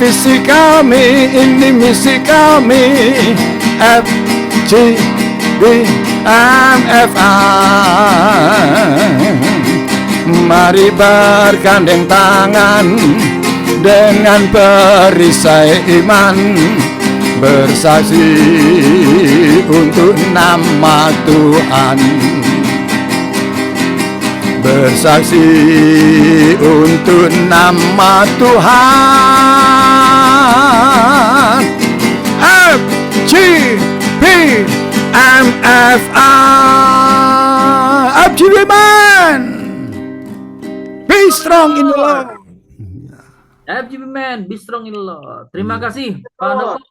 visi kami, ini misi kami, FGBMFI. Mari bergandeng tangan dengan perisai iman, bersaksi untuk nama Tuhan, bersaksi untuk nama Tuhan. FGBMFI, FGB man, be strong in the Lord. FGB Man, be strong in the Lord. Terima kasih Pak Handoko.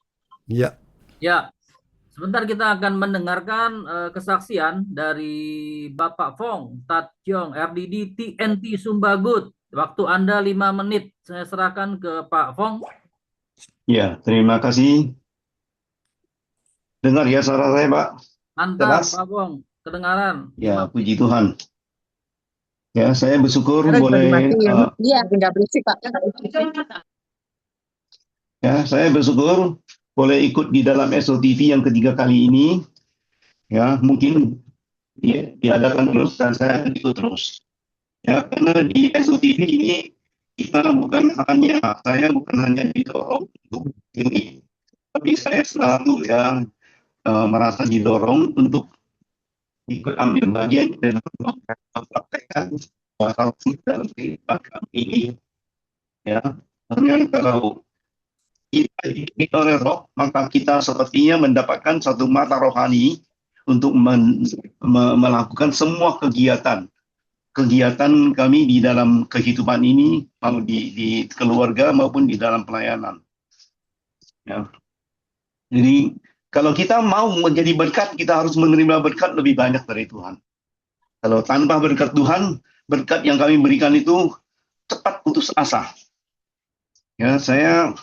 Ya. Ya, sebentar kita akan mendengarkan kesaksian dari Bapak Fong Tat Kyong, RDD TNT Sumbagut. Waktu Anda 5 menit. Saya serahkan ke Pak Fong. Ya, terima kasih. Dengar ya suara saya, Pak? Mantap, Jelas? Pak Fong. Kedengaran. Ya, puji Tuhan. Ya, saya bersyukur boleh Iya, tinggal berisik, Pak. ya, saya bersyukur boleh ikut di dalam SOTV yang ketiga kali ini. Ya, mungkin diadakan terus dan saya ikut terus. Ya, karena di SOTV ini kita bukan hanya didorong untuk ini, tapi saya selalu merasa didorong untuk ikut ambil bagian dan mempraktekkan kuasa dalam kehidupan kami ini. Ya, karena kalau kita dididik oleh roh, maka kita sepertinya mendapatkan satu mata rohani untuk melakukan semua kegiatan kami di dalam kehidupan ini, mau di keluarga maupun di dalam pelayanan. Ya. Jadi kalau kita mau menjadi berkat, kita harus menerima berkat lebih banyak dari Tuhan. Kalau tanpa berkat Tuhan, berkat yang kami berikan itu cepat putus asa. Ya, saya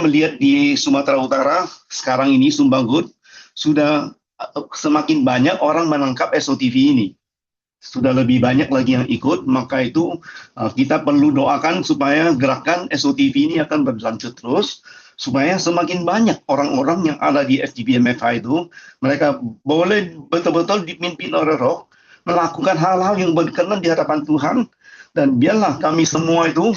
melihat di Sumatera Utara sekarang ini Sumbagut sudah semakin banyak orang menangkap SOTV ini. Sudah lebih banyak lagi yang ikut, maka itu kita perlu doakan supaya gerakan SOTV ini akan berlanjut terus, supaya semakin banyak orang-orang yang ada di FGBMFI itu, mereka boleh betul-betul dipimpin oleh roh, melakukan hal-hal yang berkenan di hadapan Tuhan, dan biarlah kami semua itu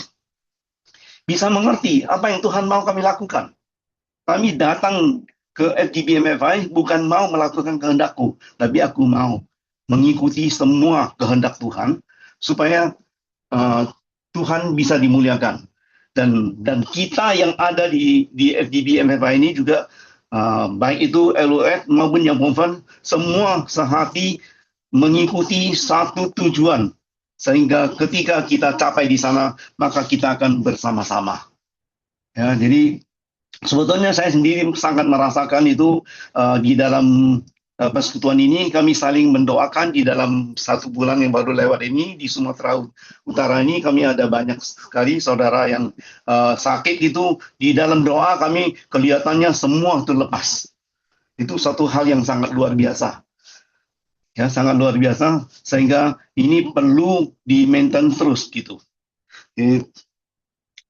bisa mengerti apa yang Tuhan mau kami lakukan. Kami datang ke FGBMFI bukan mau melakukan kehendakku, tapi aku mau mengikuti semua kehendak Tuhan supaya Tuhan bisa dimuliakan, dan kita yang ada di FGBMFI ini juga baik itu LOF maupun yang konven semua sehati mengikuti satu tujuan, sehingga ketika kita capai di sana maka kita akan bersama-sama. Ya, jadi sebetulnya saya sendiri sangat merasakan itu di dalam persekutuan ini. Kami saling mendoakan di dalam 1 bulan yang baru lewat ini di Sumatera Utara ini. Kami ada banyak sekali saudara yang sakit itu. Di dalam doa kami kelihatannya semua itu lepas. Itu satu hal yang sangat luar biasa. Ya, sangat luar biasa, sehingga ini perlu di-maintain terus gitu.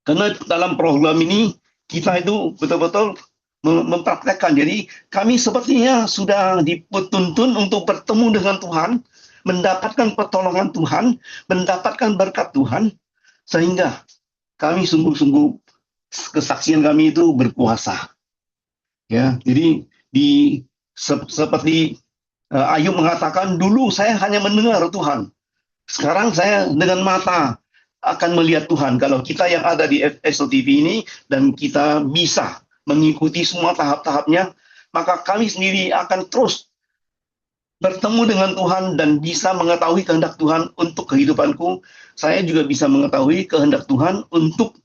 Karena dalam program ini kita itu betul-betul mempraktekkan. Jadi kami sepertinya sudah dituntun untuk bertemu dengan Tuhan, mendapatkan pertolongan Tuhan, mendapatkan berkat Tuhan, sehingga kami sungguh-sungguh kesaksian kami itu berkuasa. Ya, jadi seperti Ayub mengatakan, dulu saya hanya mendengar Tuhan, sekarang saya dengan mata akan melihat Tuhan. Kalau kita yang ada di SOTV ini dan kita bisa mengikuti semua tahap-tahapnya, maka kami sendiri akan terus bertemu dengan Tuhan dan bisa mengetahui kehendak Tuhan untuk kehidupanku. Saya juga bisa mengetahui kehendak Tuhan untuk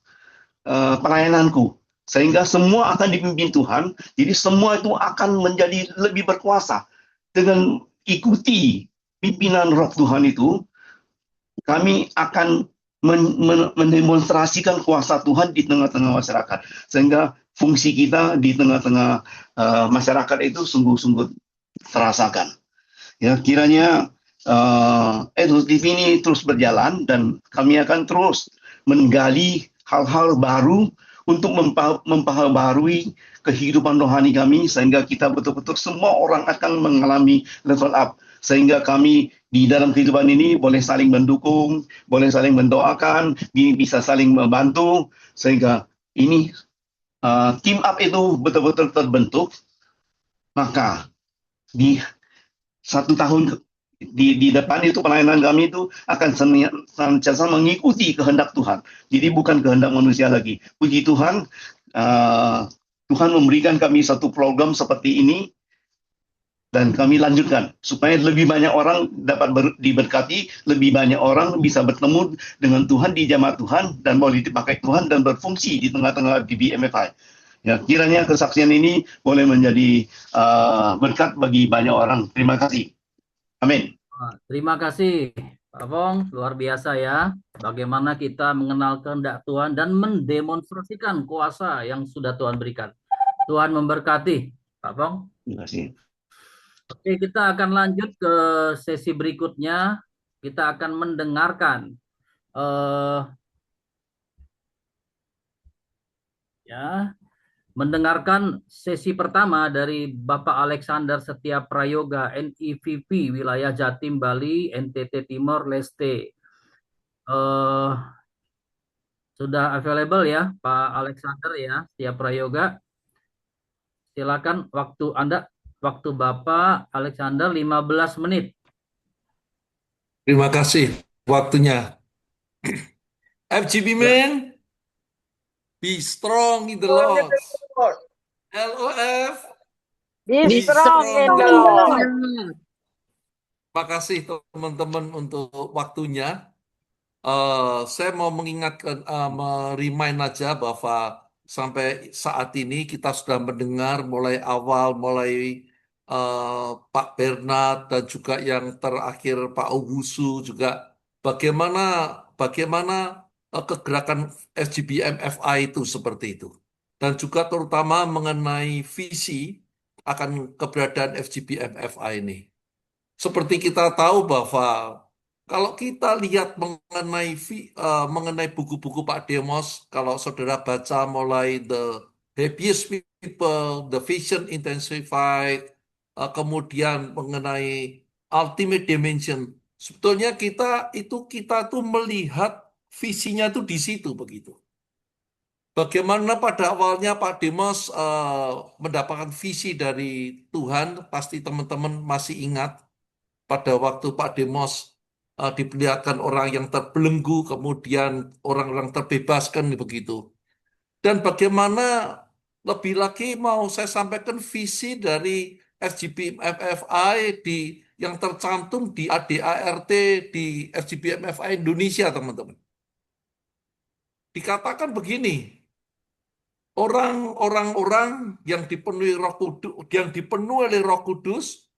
pelayananku, sehingga semua akan dipimpin Tuhan. Jadi semua itu akan menjadi lebih berkuasa. Dengan ikuti pimpinan roh Tuhan itu, kami akan mendemonstrasikan kuasa Tuhan di tengah-tengah masyarakat, sehingga fungsi kita di tengah-tengah masyarakat itu sungguh-sungguh terasakan. Ya, kiranya SOTV ini terus berjalan dan kami akan terus menggali hal-hal baru untuk memperbaharui kehidupan rohani kami sehingga kita betul-betul semua orang akan mengalami level up. Sehingga kami di dalam kehidupan ini boleh saling mendukung, boleh saling mendoakan, bisa saling membantu sehingga ini team up itu betul-betul terbentuk. Maka di 1 tahun di depan itu pelayanan kami itu akan senantiasa mengikuti kehendak Tuhan. Jadi bukan kehendak manusia lagi. Puji Tuhan, Tuhan memberikan kami satu program seperti ini dan kami lanjutkan supaya lebih banyak orang dapat diberkati, lebih banyak orang bisa bertemu dengan Tuhan di jemaat Tuhan dan boleh dipakai Tuhan dan berfungsi di tengah-tengah BBMFI. Ya, kiranya kesaksian ini boleh menjadi berkat bagi banyak orang. Terima kasih. Amin. Terima kasih, Pak Fong. Luar biasa ya. Bagaimana kita mengenal kehendak Tuhan dan mendemonstrasikan kuasa yang sudah Tuhan berikan. Tuhan memberkati, Pak Fong. Terima kasih. Oke, kita akan lanjut ke sesi berikutnya. Kita akan mendengarkan mendengarkan sesi pertama dari Bapak Alexander Setia Prayoga, NIVP, wilayah Jatim, Bali, NTT Timor Leste. Sudah available ya, Pak Alexander ya, Setia Prayoga. Silakan waktu Anda, waktu Bapak Alexander 15 menit. Terima kasih waktunya. FGB men, be strong in the Lord. LOF, Be strong in the Lord. Lord. Terima kasih teman-teman untuk waktunya. Saya mau mengingatkan, remind aja bahwa sampai saat ini kita sudah mendengar mulai awal, mulai Pak Bernard dan juga yang terakhir Pak Owusu juga bagaimana kegerakan SGBMFI itu seperti itu. Dan juga terutama mengenai visi akan keberadaan FGBMFI ini. Seperti kita tahu bahwa kalau kita lihat mengenai buku-buku Pak Demos, kalau saudara baca mulai The Happiest People, The Vision Intensified, kemudian mengenai Ultimate Dimension, sebetulnya kita tuh melihat visinya tuh di situ begitu. Bagaimana pada awalnya Pak Demos mendapatkan visi dari Tuhan, pasti teman-teman masih ingat pada waktu Pak Demos diperlihatkan orang yang terbelenggu, kemudian orang-orang terbebaskan begitu. Dan bagaimana lebih lagi mau saya sampaikan visi dari FGBMFI yang tercantum di ADART di FGBMFI Indonesia, teman-teman. Dikatakan begini, orang-orang yang dipenuhi oleh Roh Kudus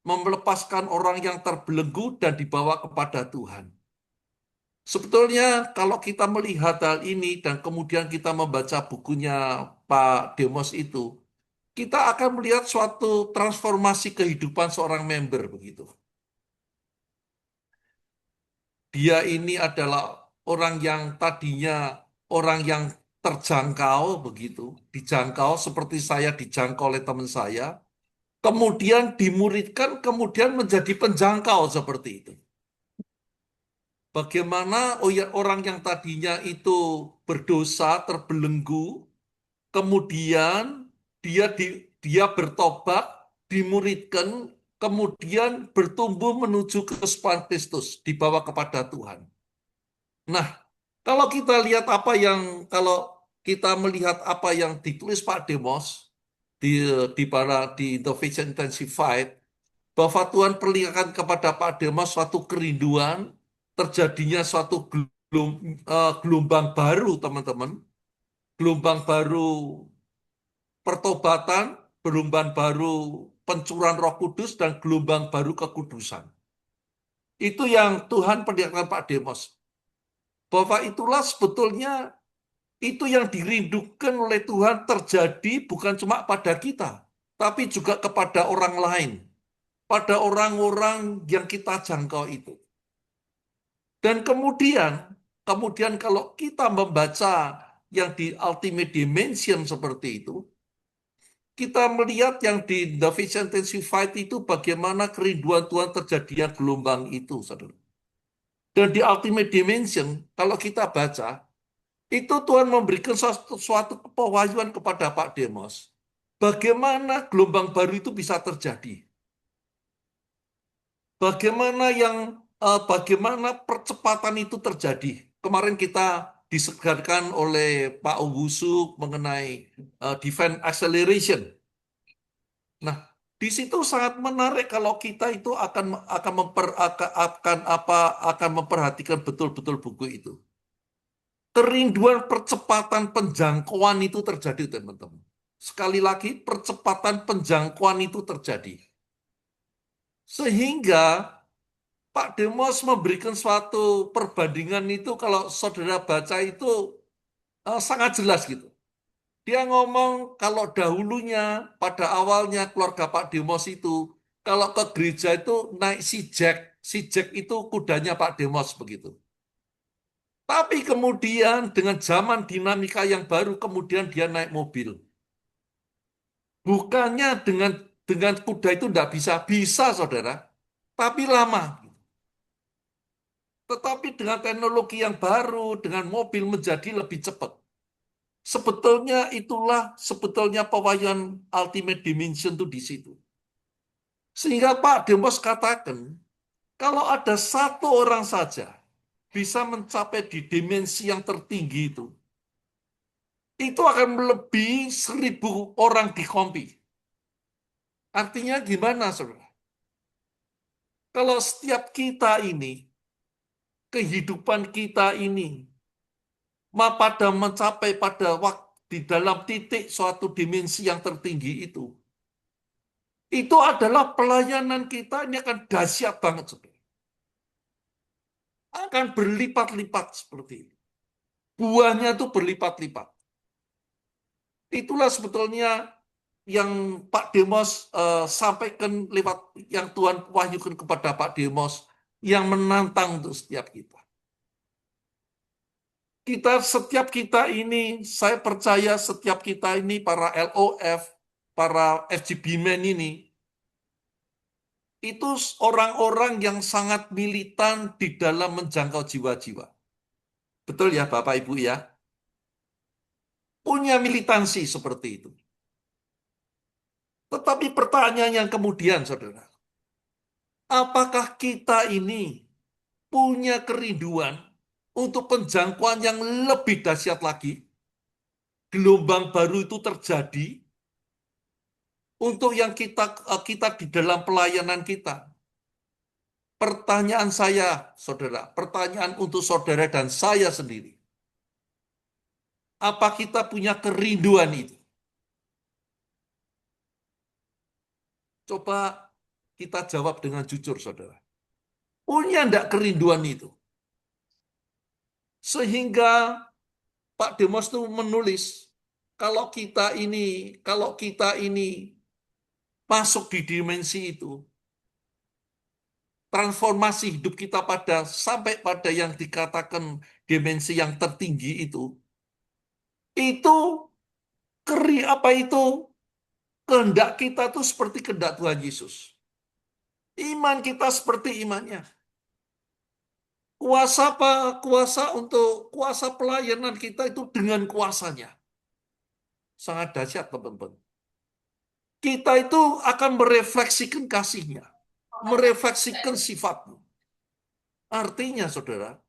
melepaskan orang yang terbelenggu dan dibawa kepada Tuhan. Sebetulnya kalau kita melihat hal ini dan kemudian kita membaca bukunya Pak Demos itu, kita akan melihat suatu transformasi kehidupan seorang member begitu. Dia ini adalah orang yang tadinya orang yang terjangkau begitu, dijangkau seperti saya dijangkau oleh teman saya, kemudian dimuridkan, kemudian menjadi penjangkau seperti itu. Bagaimana orang yang tadinya itu berdosa, terbelenggu, kemudian dia bertobat, dimuridkan, kemudian bertumbuh menuju kesepahaman Kristus, dibawa kepada Tuhan. Nah, kalau kita melihat apa yang ditulis Pak Demos di The Vision Intensified, bahwa Tuhan perlihatkan kepada Pak Demos suatu kerinduan, terjadinya suatu gelombang baru, teman-teman. Gelombang baru pertobatan, gelombang baru pencurahan Roh Kudus, dan gelombang baru kekudusan. Itu yang Tuhan perlihatkan Pak Demos. Bahwa itulah sebetulnya itu yang dirindukan oleh Tuhan terjadi bukan cuma pada kita, tapi juga kepada orang lain. Pada orang-orang yang kita jangkau itu. Dan kemudian kemudian kalau kita membaca yang di Ultimate Dimension seperti itu, kita melihat yang di The Vision Intensified itu bagaimana kerinduan Tuhan terjadinya gelombang itu, saudara. Dan di Ultimate Dimension, kalau kita baca, itu Tuhan memberikan suatu pewahyuan kepada Pak Demos. Bagaimana gelombang baru itu bisa terjadi? Bagaimana percepatan itu terjadi? Kemarin kita disegarkan oleh Pak Owusu mengenai Divine Acceleration. Nah, di situ sangat menarik kalau kita itu akan memperhatikan betul-betul buku itu. Kerinduan percepatan penjangkauan itu terjadi, teman-teman. Sekali lagi, percepatan penjangkauan itu terjadi. Sehingga Pak Demos memberikan suatu perbandingan itu, kalau saudara baca itu sangat jelas gitu. Dia ngomong kalau dahulunya, pada awalnya keluarga Pak Demos itu, kalau ke gereja itu naik si Jack itu kudanya Pak Demos begitu. Tapi kemudian dengan zaman dinamika yang baru, kemudian dia naik mobil. Bukannya dengan kuda itu tidak bisa saudara, tapi lama. Tetapi dengan teknologi yang baru, dengan mobil menjadi lebih cepat. Sebetulnya pewahyuan Ultimate Dimension itu di situ. Sehingga Pak Demos katakan, kalau ada satu orang saja bisa mencapai di dimensi yang tertinggi itu akan melebihi 1.000 orang di kompi. Artinya gimana, saudara? Kalau setiap kita ini, kehidupan kita ini, pada mencapai pada waktu di dalam titik suatu dimensi yang tertinggi itu adalah pelayanan kita ini akan dahsyat banget, saudara. Akan berlipat-lipat seperti itu. Buahnya itu berlipat-lipat. Itulah sebetulnya yang Pak Demos sampaikan lewat yang Tuhan wahyukan kepada Pak Demos yang menantang untuk setiap kita. Setiap kita ini, saya percaya setiap kita ini, para LOF, para FGB Men ini, itu orang-orang yang sangat militan di dalam menjangkau jiwa-jiwa. Betul ya Bapak Ibu ya? Punya militansi seperti itu. Tetapi pertanyaan yang kemudian, saudara, apakah kita ini punya kerinduan untuk penjangkauan yang lebih dahsyat lagi? Gelombang baru itu terjadi untuk yang kita di dalam pelayanan kita. Pertanyaan saya, saudara, pertanyaan untuk saudara dan saya sendiri. Apa kita punya kerinduan itu? Coba kita jawab dengan jujur, saudara. Punya enggak kerinduan itu? Sehingga Pak Demos itu menulis, kalau kita ini masuk di dimensi itu, transformasi hidup kita sampai pada yang dikatakan dimensi yang tertinggi itu kehendak kita tuh seperti kehendak Tuhan Yesus. Iman kita seperti imannya. Kuasa pelayanan kita itu dengan kuasanya. Sangat dahsyat, teman-teman. Kita itu akan merefleksikan kasihnya, merefleksikan sifatnya. Artinya, saudara,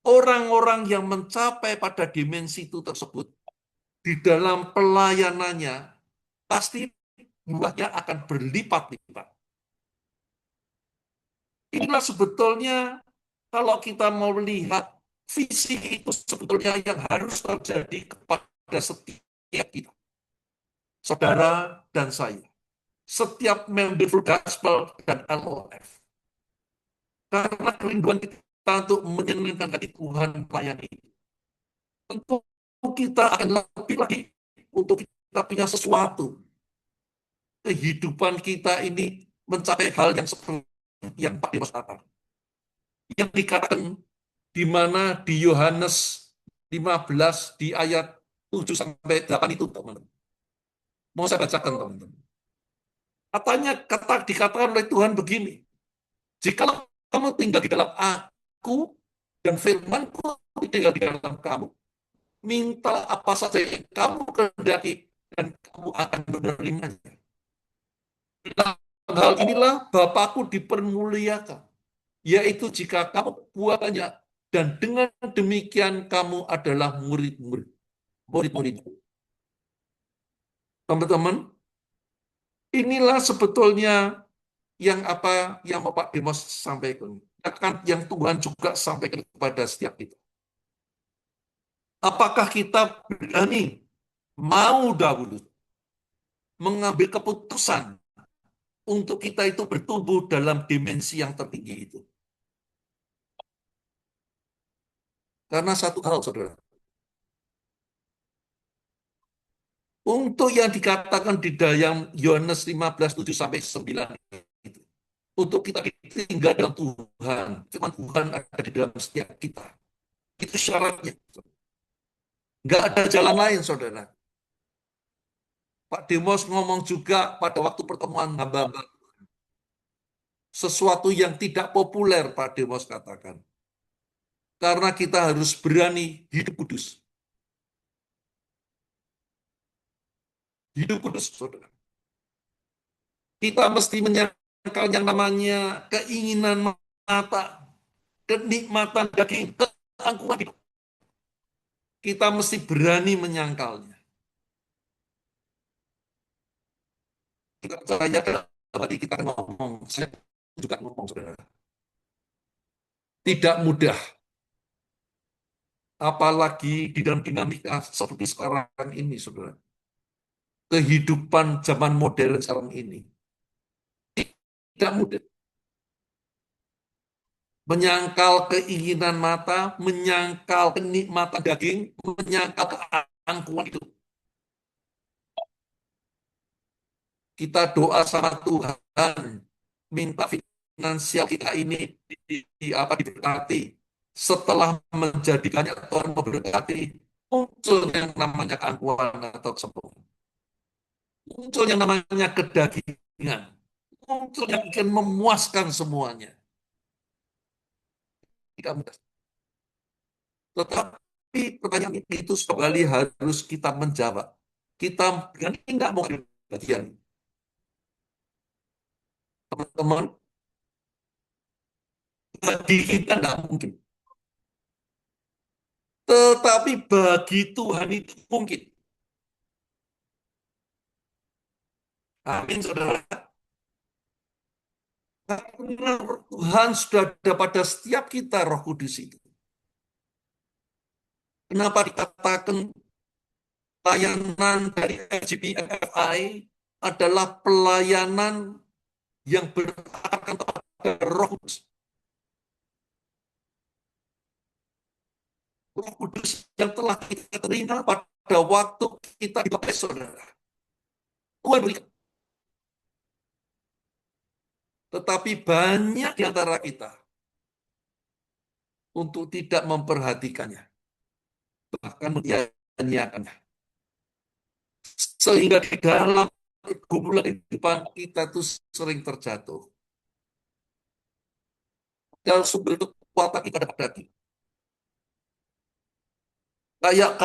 orang-orang yang mencapai pada dimensi itu tersebut, di dalam pelayanannya, pasti buahnya akan berlipat-lipat. Inilah sebetulnya kalau kita mau melihat visi itu sebetulnya yang harus terjadi kepada setiap kita. Saudara dan saya. Setiap member Full Gospel dan LOF. Karena kerinduan kita untuk menyenangkan hati Tuhan melayani. Tentu kita akan lebih lagi untuk kita punya sesuatu. Kehidupan kita ini mencapai hal yang seperti yang Pak Demos katakan. Yang dikatakan di mana di Yohanes 15 di ayat 7 sampai 8 itu, teman-teman. Mau saya bacakan, teman-teman. Dikatakan oleh Tuhan begini, jikalau kamu tinggal di dalam aku dan firman-Ku tinggal di dalam kamu, minta apa saja yang kamu kehendaki dan kamu akan menerimanya. Dalam hal inilah Bapakku dipermuliakan, yaitu jika kamu buat banyak, dan dengan demikian kamu adalah murid-murid. Teman-teman, inilah sebetulnya yang Bapak Demos sampaikan, yang Tuhan juga sampaikan kepada setiap kita. Apakah kita berani mau dahulu mengambil keputusan untuk kita itu bertumbuh dalam dimensi yang tertinggi itu? Karena satu hal, saudara, untuk yang dikatakan di dalam Yohanes 15, 7 sampai 9 itu, untuk kita tinggal dalam Tuhan, firman Tuhan ada di dalam setiap kita. Itu syaratnya. Nggak ada jalan lain, saudara. Pak Demos ngomong juga pada waktu pertemuan hamba-hamba. Sesuatu yang tidak populer, Pak Demos katakan. Karena kita harus berani hidup kudus. Hidup kudus, saudara. Kita mesti menyangkal yang namanya keinginan mata, kenikmatan daging, keangkuhan hidup. Kita mesti berani menyangkalnya. Kita percaya tadi kita ngomong, saya juga ngomong, saudara. Tidak mudah. Apalagi di dalam dinamika seperti sekarang ini, saudara. Kehidupan zaman modern sekarang ini. Tidak mudah. Menyangkal keinginan mata, menyangkal kenikmatan daging, menyangkal keangkuhan itu. Kita doa sama Tuhan, minta finansial kita ini diberkati. Setelah menjadi banyak Tuhan memberkati, muncul yang namanya keangkuhan atau kesombongan. Muncul yang namanya kedagingan. Muncul yang ingin memuaskan semuanya. Tidak mudah. Tetapi pertanyaan itu sekali harus kita menjawab. Kita tidak mau bagian. Teman-teman, bagi kita tidak mungkin. Tetapi bagi Tuhan itu mungkin. Amin, saudara. Karena Tuhan sudah ada pada setiap kita Roh Kudus itu. Kenapa dikatakan pelayanan dari FGBMFI adalah pelayanan yang berakarkan kepada Roh Kudus. Roh Kudus yang telah kita terima pada waktu kita dibaptis, saudara. Tuhan berikan. Tetapi banyak di antara kita untuk tidak memperhatikannya, bahkan menyanyiakannya. Sehingga di dalam gumulan kehidupan kita itu sering terjatuh. Dalam sumber kekuatan kita dapat daging. Kayak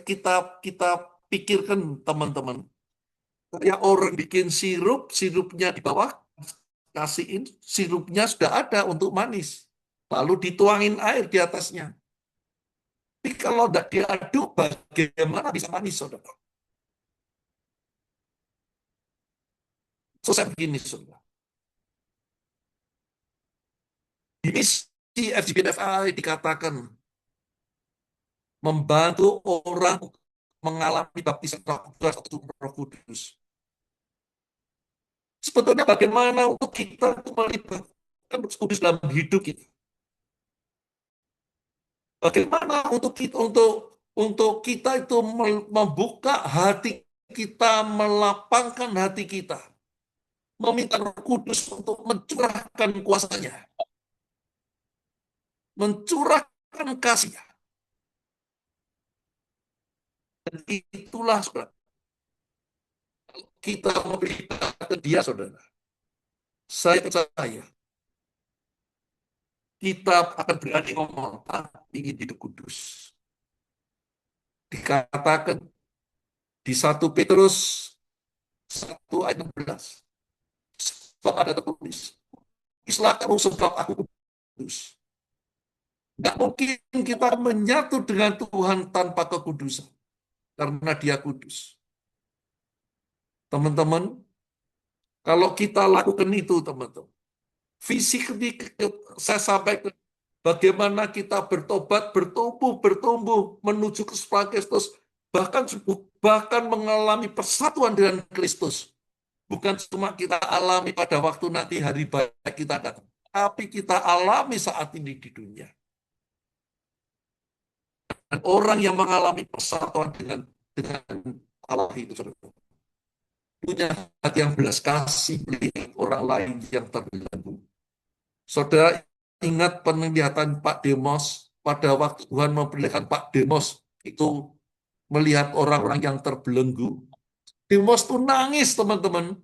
kita pikirkan, teman-teman, kayak orang bikin sirupnya di bawah, kasihin sirupnya sudah ada untuk manis, lalu dituangin air di atasnya. Tapi kalau tidak diaduk, bagaimana bisa manis, saudara? Saya begini, saudara. Di misi FGBMFI dikatakan membantu orang mengalami baptisan Roh Kudus. Sebetulnya bagaimana untuk kita melibatkan Roh Kudus dalam hidup kita? Bagaimana untuk kita itu membuka hati kita, melapangkan hati kita, meminta Roh Kudus untuk mencurahkan kuasanya. mencurahkan kasih. Dan itulah saudara, kita memberitakan dia saudara. Saya percaya kita akan berani ngomong, ingin hidup kudus. Dikatakan di 1 Petrus 1 ayat 16. Sebab ada tertulis, Islah kamu sebab aku kudus. Nggak mungkin kita menyatu dengan Tuhan tanpa kekudusan. Karena dia kudus. Teman-teman, kalau kita lakukan itu, teman-teman, visi ketika saya sampaikan, bagaimana kita bertobat, bertumbuh, menuju kesepahaman Kristus, bahkan mengalami persatuan dengan Kristus. Bukan cuma kita alami pada waktu nanti hari baik kita datang, tapi kita alami saat ini di dunia. Dan orang yang mengalami persatuan dengan Allah itu, saudara, punya hati yang belas kasih melihat orang lain yang terbelenggu. Saudara ingat penglihatan Pak Demos pada waktu Tuhan memperlihatkan Pak Demos itu melihat orang-orang yang terbelenggu. Demos tuh nangis, teman-teman.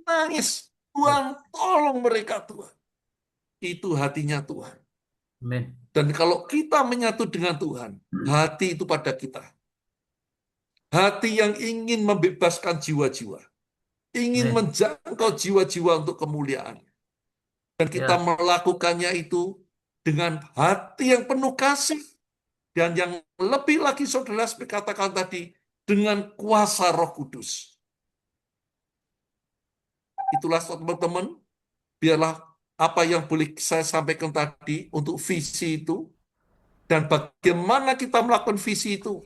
Nangis. Tuhan, tolong mereka, Tuhan. Itu hatinya Tuhan. Amin. Dan kalau kita menyatu dengan Tuhan, hati itu pada kita. Hati yang ingin membebaskan jiwa-jiwa. Ingin Amin. menjangkau jiwa-jiwa untuk kemuliaan. Dan kita Ya. melakukannya itu dengan hati yang penuh kasih. Dan yang lebih lagi, saudara, seperti katakan tadi, dengan kuasa Roh Kudus. Itulah, teman-teman, biarlah apa yang boleh saya sampaikan tadi untuk visi itu, dan bagaimana kita melakukan visi itu.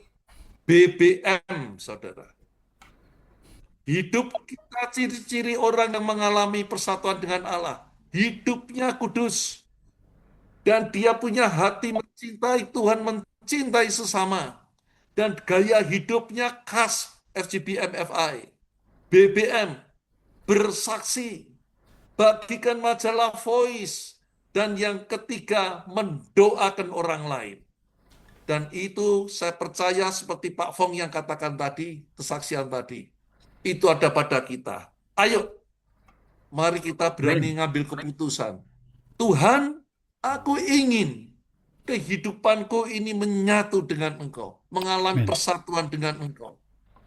BBM, saudara. Hidup kita ciri-ciri orang yang mengalami persatuan dengan Allah. Hidupnya kudus. Dan dia punya hati mencintai Tuhan, mencintai sesama. Dan gaya hidupnya khas FGBMFI. BBM, bersaksi, bagikan majalah Voice, dan yang ketiga, mendoakan orang lain. Dan itu saya percaya seperti Pak Fong yang katakan tadi, kesaksian tadi, itu ada pada kita. Ayo, mari kita berani ngambil keputusan. Tuhan, aku ingin kehidupanku ini menyatu dengan Engkau, mengalami Amin. persatuan dengan Engkau.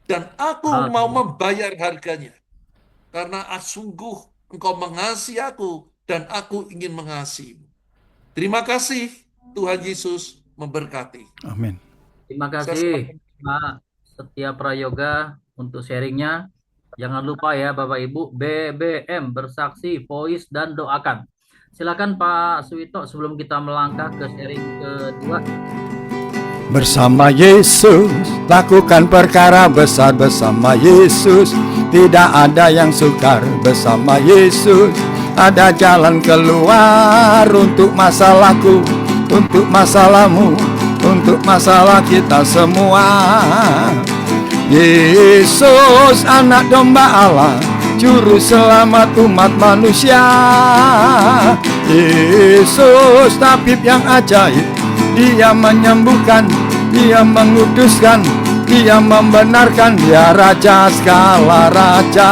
Dan aku mau membayar harganya. Karena sungguh Engkau mengasihi aku, dan aku ingin mengasihimu. Terima kasih, Tuhan Yesus memberkati. Amin. Terima kasih Pak Setia Prayoga untuk sharingnya. Jangan lupa ya Bapak Ibu, BBM, bersaksi, voice, dan doakan. Silakan Pak Suwito sebelum kita melangkah ke sharing kedua. Bersama Yesus, lakukan perkara besar bersama Yesus. Tidak ada yang sukar bersama Yesus. Ada jalan keluar untuk masalahku, untuk masalahmu, untuk masalah kita semua. Yesus, anak domba Allah, juru selamat umat manusia. Yesus, tabib yang ajaib, dia menyembuhkan, dia menguduskan, dia membenarkan, dia raja segala raja.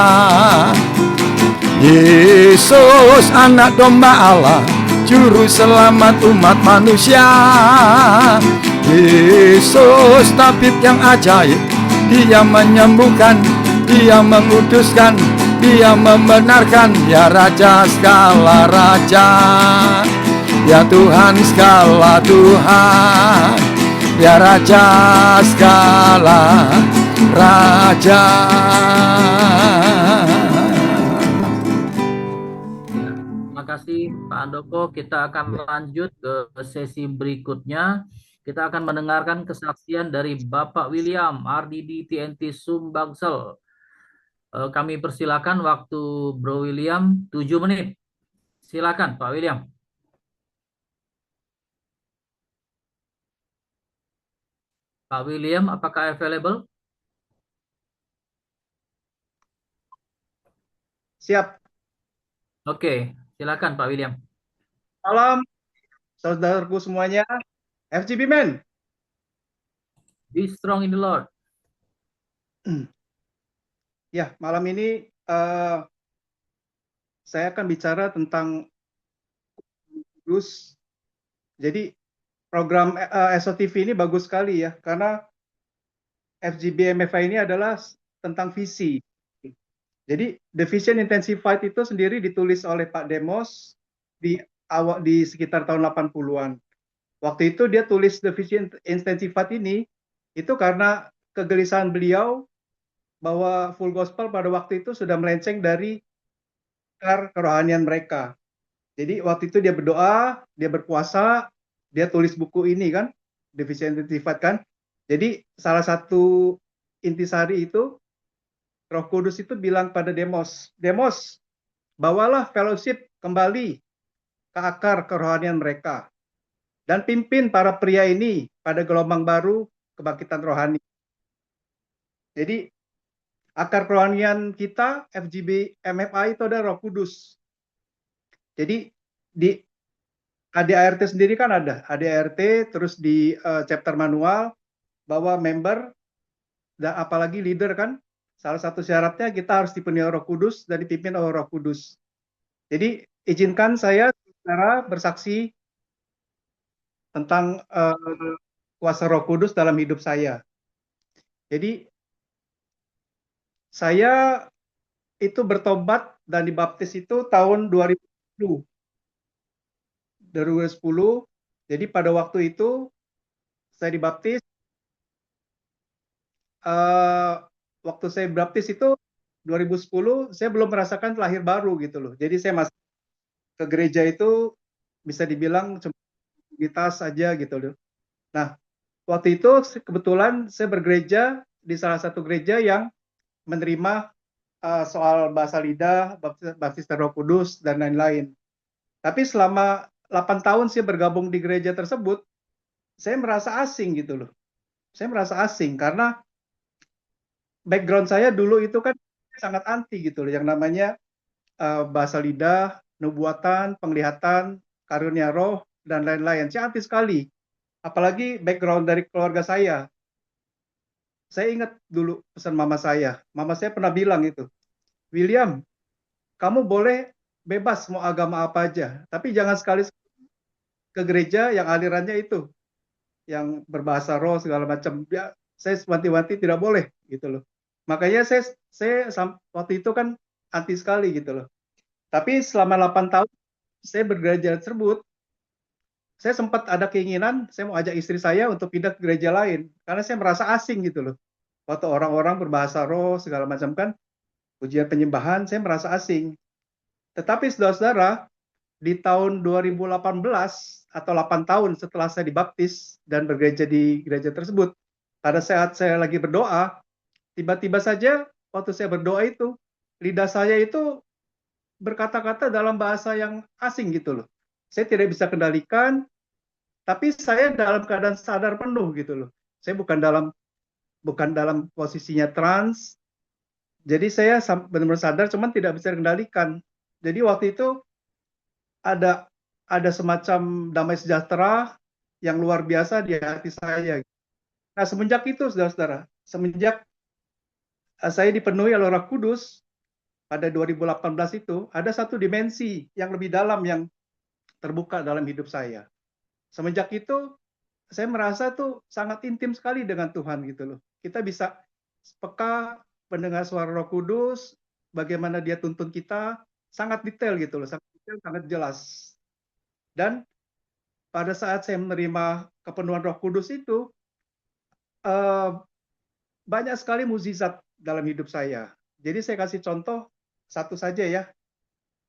Yesus, anak domba Allah, juru selamat umat manusia. Yesus, tabib yang ajaib, dia menyembuhkan, dia menguduskan, dia membenarkan, dia raja segala raja. Ya Tuhan segala Tuhan, ya Raja segala Raja. Terima kasih Pak Andoko. Kita akan lanjut ke sesi berikutnya. Kita akan mendengarkan kesaksian dari Bapak William, RDD TNT Sumbangsel. Kami persilakan waktu Bro William 7 menit. Silakan Pak William. Pak William, apakah available? Siap. Oke, silakan Pak William. Salam saudaraku semuanya, FGB Men. Be strong in the Lord. Ya, malam ini saya akan bicara tentang kudus. Jadi program SOTV ini bagus sekali ya, karena FGB MFI ini adalah tentang visi. Jadi The Vision Intensified itu sendiri ditulis oleh Pak Demos di sekitar tahun 80-an. Waktu itu dia tulis The Vision Intensified ini itu karena kegelisahan beliau bahwa full gospel pada waktu itu sudah melenceng dari kerohanian mereka. Jadi waktu itu dia berdoa, dia berpuasa, dia tulis buku ini kan, The Vision Intensified kan. Jadi salah satu intisari itu Roh Kudus itu bilang pada Demos, Demos, bawalah fellowship kembali ke akar kerohanian mereka dan pimpin para pria ini pada gelombang baru kebangkitan rohani. Jadi akar kerohanian kita FGB MFI itu ada Roh Kudus. Jadi di ADART sendiri kan ada ADART, terus di chapter manual bahwa member dan apalagi leader kan salah satu syaratnya kita harus dipenuhi Roh Kudus dan dipimpin oleh Roh Kudus. Jadi izinkan saya secara bersaksi tentang kuasa Roh Kudus dalam hidup saya. Jadi saya itu bertobat dan dibaptis itu tahun 2010. 2010. Jadi pada waktu itu saya dibaptis. Waktu saya baptis itu 2010, saya belum merasakan lahir baru gitu loh. Jadi saya masih ke gereja itu bisa dibilang cuma aktivitas aja gitu loh. Nah, waktu itu kebetulan saya bergereja di salah satu gereja yang menerima soal bahasa lidah, baptis Roh Kudus, dan lain-lain. Tapi selama 8 tahun saya bergabung di gereja tersebut, saya merasa asing gitu loh. Saya merasa asing karena background saya dulu itu kan sangat anti gitu loh, yang namanya bahasa lidah, nubuatan, penglihatan, karunia roh, dan lain-lain. Saya anti sekali. Apalagi background dari keluarga saya. Saya ingat dulu pesan mama saya. Mama saya pernah bilang itu, William, kamu boleh bebas mau agama apa aja, tapi jangan sekali ke gereja yang alirannya itu, yang berbahasa roh segala macam. Ya, saya wanti-wanti tidak boleh gitu loh. Makanya saya waktu itu kan anti sekali gitu loh. Tapi selama 8 tahun saya bergereja tersebut, saya sempat ada keinginan saya mau ajak istri saya untuk pindah ke gereja lain karena saya merasa asing gitu loh. Waktu orang-orang berbahasa roh segala macam kan, pujian penyembahan, saya merasa asing. Tetapi saudara-saudara, di tahun 2018 atau 8 tahun setelah saya dibaptis dan bergereja di gereja tersebut, pada saat saya lagi berdoa, tiba-tiba saja waktu saya berdoa itu, lidah saya itu berkata-kata dalam bahasa yang asing gitu loh. Saya tidak bisa kendalikan, tapi saya dalam keadaan sadar penuh gitu loh. Saya bukan dalam posisinya trans. Jadi saya benar-benar sadar, cuman tidak bisa kendalikan. Jadi waktu itu ada semacam damai sejahtera yang luar biasa di hati saya. Nah, semenjak itu, saudara-saudara, semenjak saya dipenuhi oleh Roh Kudus pada 2018 itu, ada satu dimensi yang lebih dalam yang terbuka dalam hidup saya. Semenjak itu, saya merasa tuh sangat intim sekali dengan Tuhan gitu loh. Kita bisa peka mendengar suara Roh Kudus, bagaimana Dia tuntun kita, sangat detail gitu loh, sangat detail, sangat jelas. Dan pada saat saya menerima kepenuhan Roh Kudus itu, banyak sekali mukjizat dalam hidup saya. Jadi saya kasih contoh satu saja ya.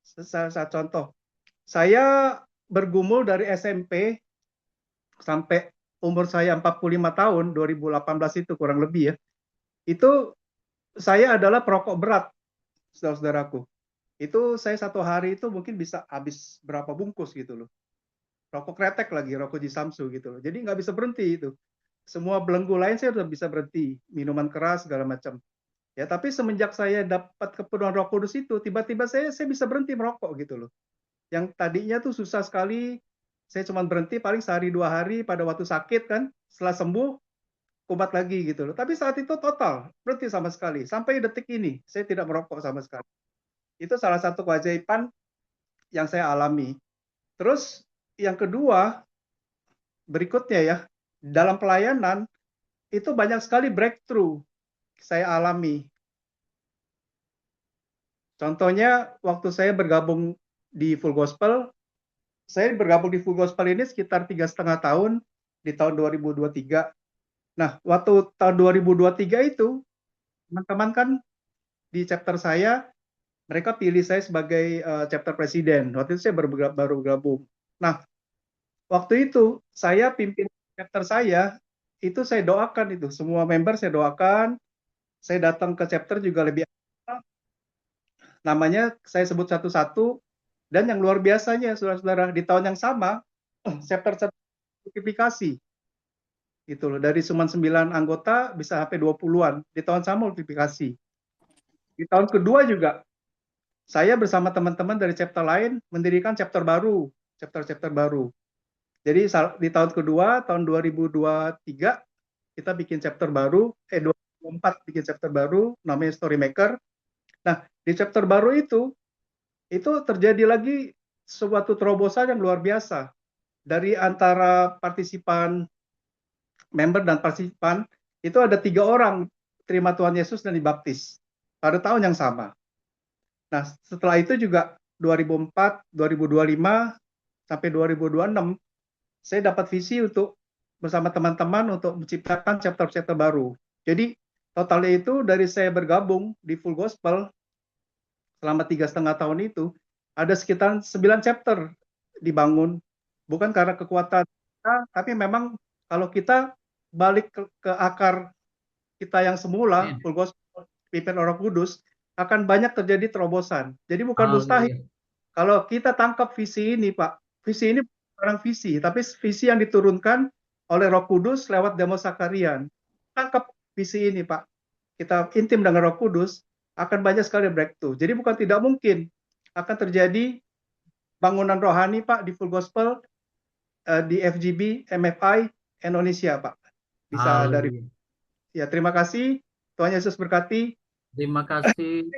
Saya contoh. Saya bergumul dari SMP sampai umur saya 45 tahun, 2018 itu kurang lebih ya. Itu saya adalah perokok berat, saudara-saudaraku. Itu saya satu hari itu mungkin bisa habis berapa bungkus gitu loh. Rokok kretek lagi, rokok Jisamsu gitu loh. Jadi nggak bisa berhenti itu. Semua belenggu lain saya udah bisa berhenti, minuman keras segala macam. Ya, tapi semenjak saya dapat kepenuhan Roh Kudus itu, tiba-tiba saya bisa berhenti merokok gitu loh. Yang tadinya tuh susah sekali, saya cuma berhenti paling sehari 2 hari pada waktu sakit kan, setelah sembuh kumat lagi gitu loh. Tapi saat itu total berhenti sama sekali. Sampai detik ini saya tidak merokok sama sekali. Itu salah satu keajaiban yang saya alami. Terus yang kedua, berikutnya ya, dalam pelayanan itu banyak sekali breakthrough saya alami. Contohnya waktu saya bergabung di Full Gospel, saya bergabung di Full Gospel ini sekitar 3,5 tahun di tahun 2023. Nah, waktu tahun 2023 itu, teman-teman kan di chapter saya, mereka pilih saya sebagai chapter presiden. Waktu itu saya baru bergabung. Nah, waktu itu saya pimpin chapter saya, itu saya doakan itu. Semua member saya doakan. Saya datang ke chapter juga lebih namanya saya sebut satu-satu, dan yang luar biasanya saudara-saudara, di tahun yang sama chapter multiplikasi gitu loh, dari cuma 9 anggota bisa sampai 20-an di tahun sama multiplikasi. Di tahun kedua juga saya bersama teman-teman dari chapter lain mendirikan chapter baru. Jadi di tahun kedua, tahun 2023 kita bikin chapter baru, 2024 bikin chapter baru namanya Storymaker. Nah, di chapter baru itu terjadi lagi suatu terobosan yang luar biasa. Dari antara partisipan, member dan partisipan, itu ada 3 orang terima Tuhan Yesus dan dibaptis pada tahun yang sama. Nah, setelah itu juga 2004, 2025, sampai 2026, saya dapat visi untuk bersama teman-teman untuk menciptakan chapter-chapter baru. Jadi, totalnya itu dari saya bergabung di Full Gospel, selama 3,5 tahun itu, ada sekitar 9 chapter dibangun. Bukan karena kekuatan kita, tapi memang kalau kita balik ke akar kita yang semula, Full Gospel, pimpin Roh Kudus, akan banyak terjadi terobosan. Jadi bukan mustahil. Kalau kita tangkap visi ini, Pak, visi ini bukan visi, tapi visi yang diturunkan oleh Roh Kudus lewat Demo Sakarian. Tangkap visi ini, Pak. Kita intim dengan Roh Kudus, akan banyak sekali breakthrough. Jadi bukan tidak mungkin akan terjadi bangunan rohani, Pak, di Full Gospel, di FGB, MFI, Indonesia, Pak. Bisa dari. Ya, terima kasih. Tuhan Yesus berkati. Terima kasih.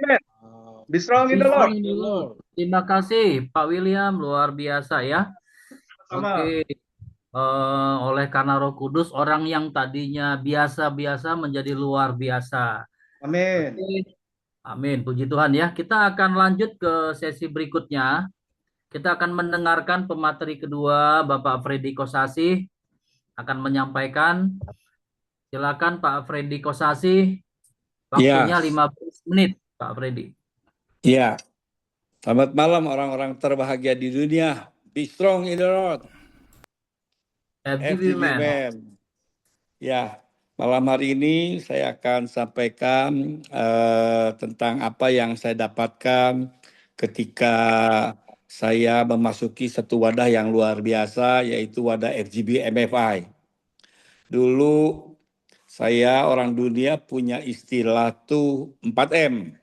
Be strong in the Lord. Terima kasih Pak William, luar biasa ya. Sama. Oke. Oleh karena Roh Kudus, orang yang tadinya biasa-biasa menjadi luar biasa. Amin. Oke. Amin, puji Tuhan ya. Kita akan lanjut ke sesi berikutnya. Kita akan mendengarkan pemateri kedua, Bapak Freddy Kosasih akan menyampaikan. Silakan Pak Freddy Kosasih. Waktunya 15 menit, Pak Freddy. Ya, selamat malam orang-orang terbahagia di dunia. Be strong in the Lord. FGB Man. Ya, malam hari ini saya akan sampaikan tentang apa yang saya dapatkan ketika saya memasuki satu wadah yang luar biasa, yaitu wadah FGB MFI. Dulu saya orang dunia punya istilah tuh 4M.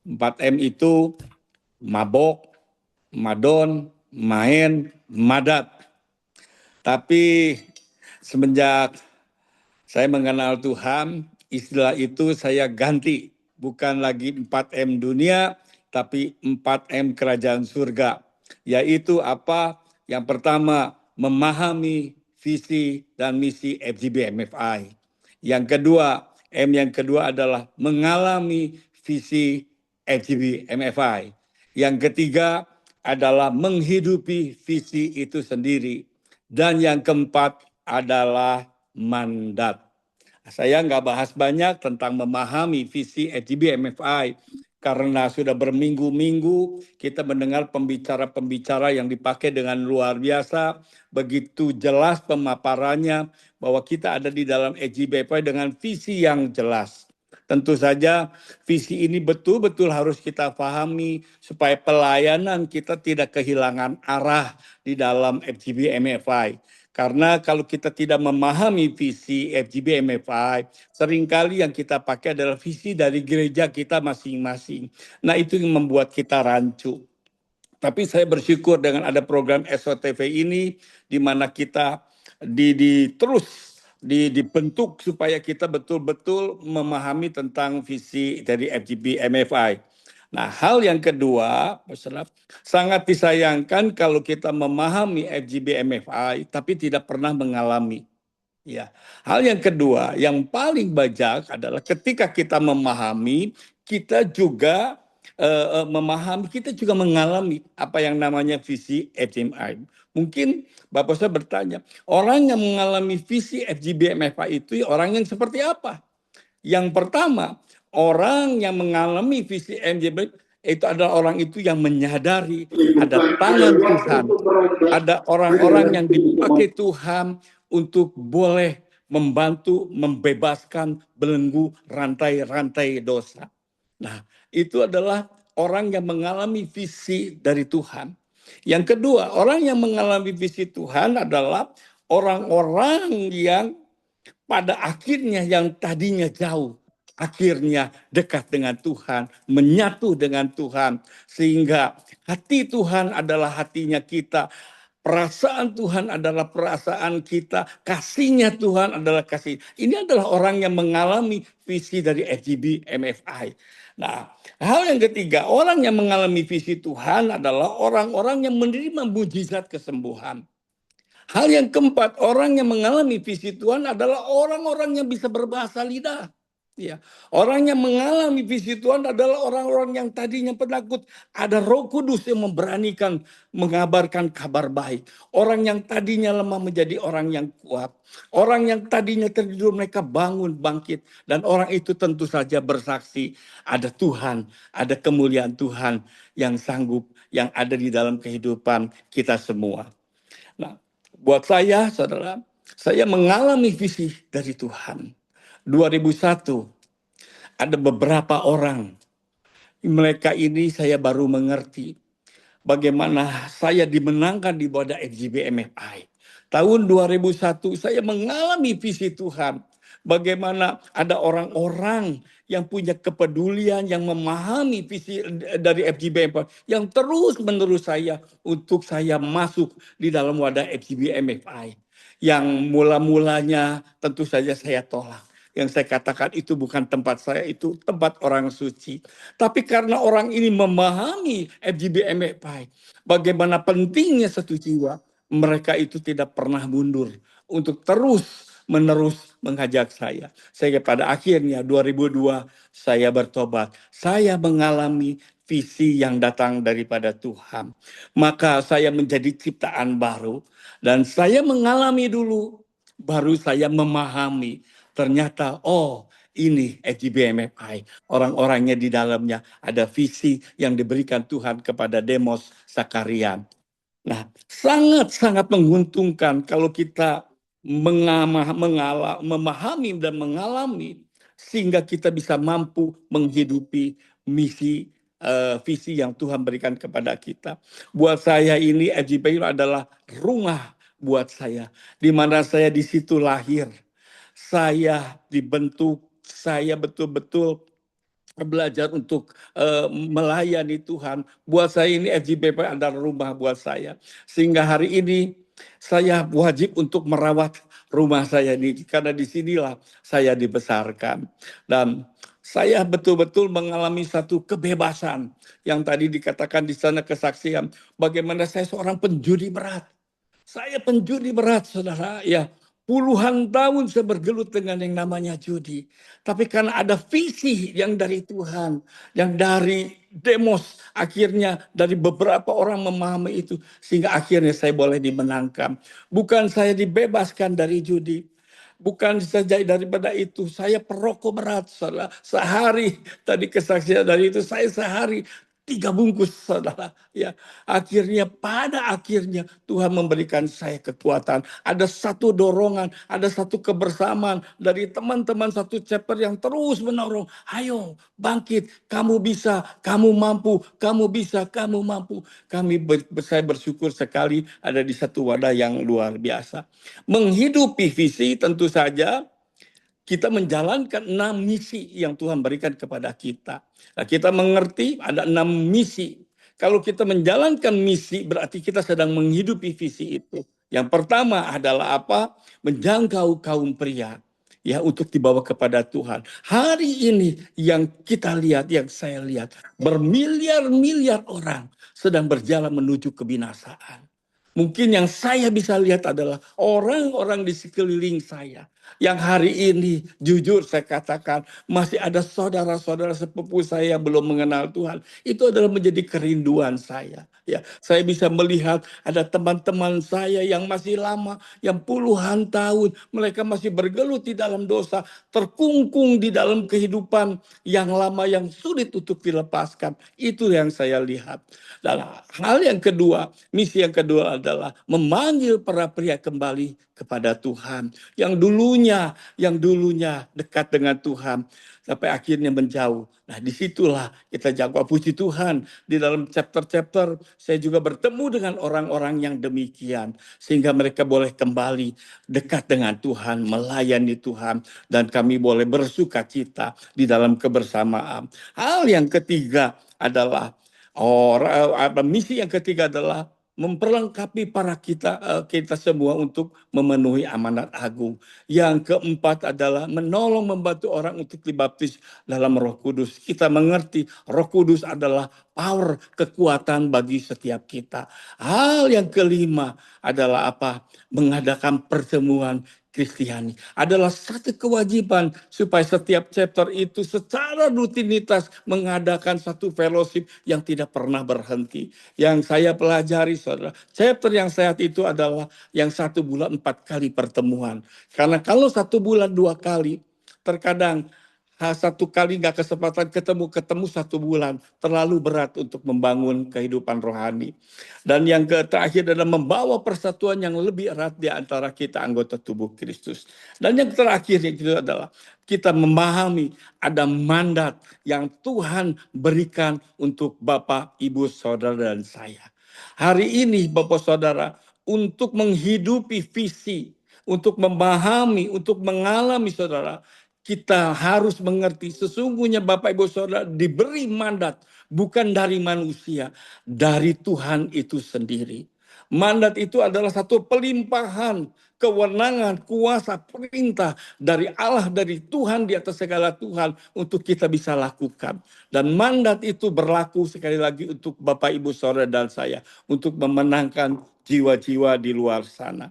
4M itu mabok, madon, main, madat. Tapi semenjak saya mengenal Tuhan, istilah itu saya ganti. Bukan lagi 4M dunia, tapi 4M kerajaan surga. Yaitu apa? Yang pertama, memahami visi dan misi FGB MFI. Yang kedua, M yang kedua adalah mengalami visi FGB MFI. Yang ketiga adalah menghidupi visi itu sendiri. Dan yang keempat adalah mandat. Saya nggak bahas banyak tentang memahami visi FGB MFI karena sudah berminggu-minggu kita mendengar pembicara-pembicara yang dipakai dengan luar biasa, begitu jelas pemaparannya bahwa kita ada di dalam FGB MFI dengan visi yang jelas. Tentu saja visi ini betul-betul harus kita pahami supaya pelayanan kita tidak kehilangan arah di dalam FGB MFI. Karena kalau kita tidak memahami visi FGB MFI, seringkali yang kita pakai adalah visi dari gereja kita masing-masing. Nah, itu yang membuat kita rancu. Tapi saya bersyukur dengan ada program SOTV ini, di mana kita terus dibentuk supaya kita betul-betul memahami tentang visi dari FGB MFI. Nah, hal yang kedua, Pak Serap, sangat disayangkan kalau kita memahami FGB MFI tapi tidak pernah mengalami. Ya, hal yang kedua yang paling bijak adalah ketika kita memahami, kita juga memahami, kita juga mengalami apa yang namanya visi FGMI. Mungkin Bapak saya bertanya, orang yang mengalami visi FGB MFI itu orang yang seperti apa? Yang pertama, orang yang mengalami visi MJB itu adalah orang itu yang menyadari ada tangan Tuhan, ada orang-orang yang dipakai Tuhan untuk boleh membantu membebaskan belenggu rantai-rantai dosa. Nah, itu adalah orang yang mengalami visi dari Tuhan. Yang kedua, orang yang mengalami visi Tuhan adalah orang-orang yang pada akhirnya yang tadinya jauh, akhirnya dekat dengan Tuhan, menyatu dengan Tuhan, sehingga hati Tuhan adalah hatinya kita, perasaan Tuhan adalah perasaan kita, kasihnya Tuhan adalah kasih. Ini adalah orang yang mengalami visi dari FGB MFI. Nah, hal yang ketiga, orang yang mengalami visi Tuhan adalah orang-orang yang menerima mujizat kesembuhan. Hal yang keempat, orang yang mengalami visi Tuhan adalah orang-orang yang bisa berbahasa lidah. Ya, orang yang mengalami visi Tuhan adalah orang-orang yang tadinya penakut. Ada Roh Kudus yang memberanikan mengabarkan kabar baik. Orang yang tadinya lemah menjadi orang yang kuat. Orang yang tadinya tertidur mereka bangun, bangkit. Dan orang itu tentu saja bersaksi ada Tuhan, ada kemuliaan Tuhan yang sanggup, yang ada di dalam kehidupan kita semua. Nah, buat saya, saudara, saya mengalami visi dari Tuhan. 2001, ada beberapa orang. Mereka ini saya baru mengerti bagaimana saya dimenangkan di wadah FGB MFI. Tahun 2001 saya mengalami visi Tuhan. Bagaimana ada orang-orang yang punya kepedulian, yang memahami visi dari FGB MFI, yang terus menerus saya untuk saya masuk di dalam wadah FGB MFI. Yang mula-mulanya tentu saja saya tolak. Yang saya katakan itu bukan tempat saya, itu tempat orang suci. Tapi karena orang ini memahami FGB MFI, bagaimana pentingnya satu jiwa, mereka itu tidak pernah mundur untuk terus menerus mengajak saya. Sehingga pada akhirnya 2002 saya bertobat. Saya mengalami visi yang datang daripada Tuhan. Maka saya menjadi ciptaan baru. Dan saya mengalami dulu, baru saya memahami. Ternyata, oh ini FGB MFI. Orang-orangnya di dalamnya ada visi yang diberikan Tuhan kepada Demos Sakarian. Nah, sangat-sangat menguntungkan kalau kita memahami dan mengalami sehingga kita bisa mampu menghidupi misi visi yang Tuhan berikan kepada kita. Buat saya ini FGP adalah rumah buat saya, di mana saya di situ lahir. Saya dibentuk, saya betul-betul belajar untuk melayani Tuhan. Buat saya ini FGBP adalah rumah buat saya. Sehingga hari ini saya wajib untuk merawat rumah saya ini. Karena disinilah saya dibesarkan. Dan saya betul-betul mengalami satu kebebasan. Yang tadi dikatakan di sana kesaksian. Bagaimana saya seorang penjudi berat. Saya penjudi berat, saudara. Ya, puluhan tahun saya bergelut dengan yang namanya judi. Tapi karena ada visi yang dari Tuhan, yang dari Demos, akhirnya dari beberapa orang memahami itu, sehingga akhirnya saya boleh dimenangkan. Bukan saya dibebaskan dari judi, bukan saja daripada itu, saya perokok berat, saudara. Sehari, tadi kesaksian dari itu, saya sehari 3 bungkus, saudara. Ya, akhirnya pada akhirnya Tuhan memberikan saya kekuatan. Ada satu dorongan, ada satu kebersamaan dari teman-teman satu chapter yang terus menorong. Ayo, bangkit, kamu bisa, kamu mampu, kamu bisa, kamu mampu. Saya bersyukur sekali ada di satu wadah yang luar biasa. Menghidupi visi tentu saja kita menjalankan 6 misi yang Tuhan berikan kepada kita. Nah, kita mengerti ada 6 misi. Kalau kita menjalankan misi, berarti kita sedang menghidupi visi itu. Yang pertama adalah apa? Menjangkau kaum pria, ya, untuk dibawa kepada Tuhan. Hari ini yang kita lihat, yang saya lihat, bermiliar-miliar orang sedang berjalan menuju kebinasaan. Mungkin yang saya bisa lihat adalah orang-orang di sekeliling saya yang hari ini, jujur saya katakan, masih ada saudara-saudara sepupu saya yang belum mengenal Tuhan. Itu adalah menjadi kerinduan saya. Ya, saya bisa melihat ada teman-teman saya yang masih lama, yang puluhan tahun, mereka masih bergelut di dalam dosa, terkungkung di dalam kehidupan yang lama yang sulit untuk dilepaskan. Itu yang saya lihat. Dan hal yang kedua, misi yang kedua adalah memanggil para pria kembali kepada Tuhan. Yang dulunya dekat dengan Tuhan, sampai akhirnya menjauh. Nah, disitulah kita jangkau. Puji Tuhan, di dalam chapter-chapter saya juga bertemu dengan orang-orang yang demikian, sehingga mereka boleh kembali dekat dengan Tuhan, melayani Tuhan, dan kami boleh bersuka cita di dalam kebersamaan. Hal yang ketiga adalah misi yang ketiga adalah memperlengkapi kita semua untuk memenuhi amanat agung. Yang keempat adalah menolong membantu orang untuk dibaptis dalam Roh Kudus. Kita mengerti Roh Kudus adalah power, kekuatan bagi setiap kita. Hal yang kelima adalah apa? Mengadakan pertemuan Kristiani. Adalah satu kewajiban supaya setiap chapter itu secara rutinitas mengadakan satu fellowship yang tidak pernah berhenti. Yang saya pelajari, saudara, chapter yang sehat itu adalah yang 1 bulan 4 kali pertemuan. Karena kalau 1 bulan 2 kali, terkadang 1 kali nggak kesempatan ketemu 1 bulan, terlalu berat untuk membangun kehidupan rohani. Dan yang terakhir adalah membawa persatuan yang lebih erat di antara kita anggota tubuh Kristus. Dan yang terakhir itu adalah kita memahami ada mandat yang Tuhan berikan untuk Bapak, Ibu, Saudara, dan saya. Hari ini Bapak Saudara, untuk menghidupi visi, untuk memahami, untuk mengalami saudara, kita harus mengerti sesungguhnya Bapak Ibu Saudara diberi mandat bukan dari manusia, dari Tuhan itu sendiri. Mandat itu adalah satu pelimpahan kewenangan, kuasa, perintah dari Allah, dari Tuhan di atas segala Tuhan untuk kita bisa lakukan. Dan mandat itu berlaku sekali lagi untuk Bapak Ibu Saudara dan saya untuk memenangkan jiwa-jiwa di luar sana.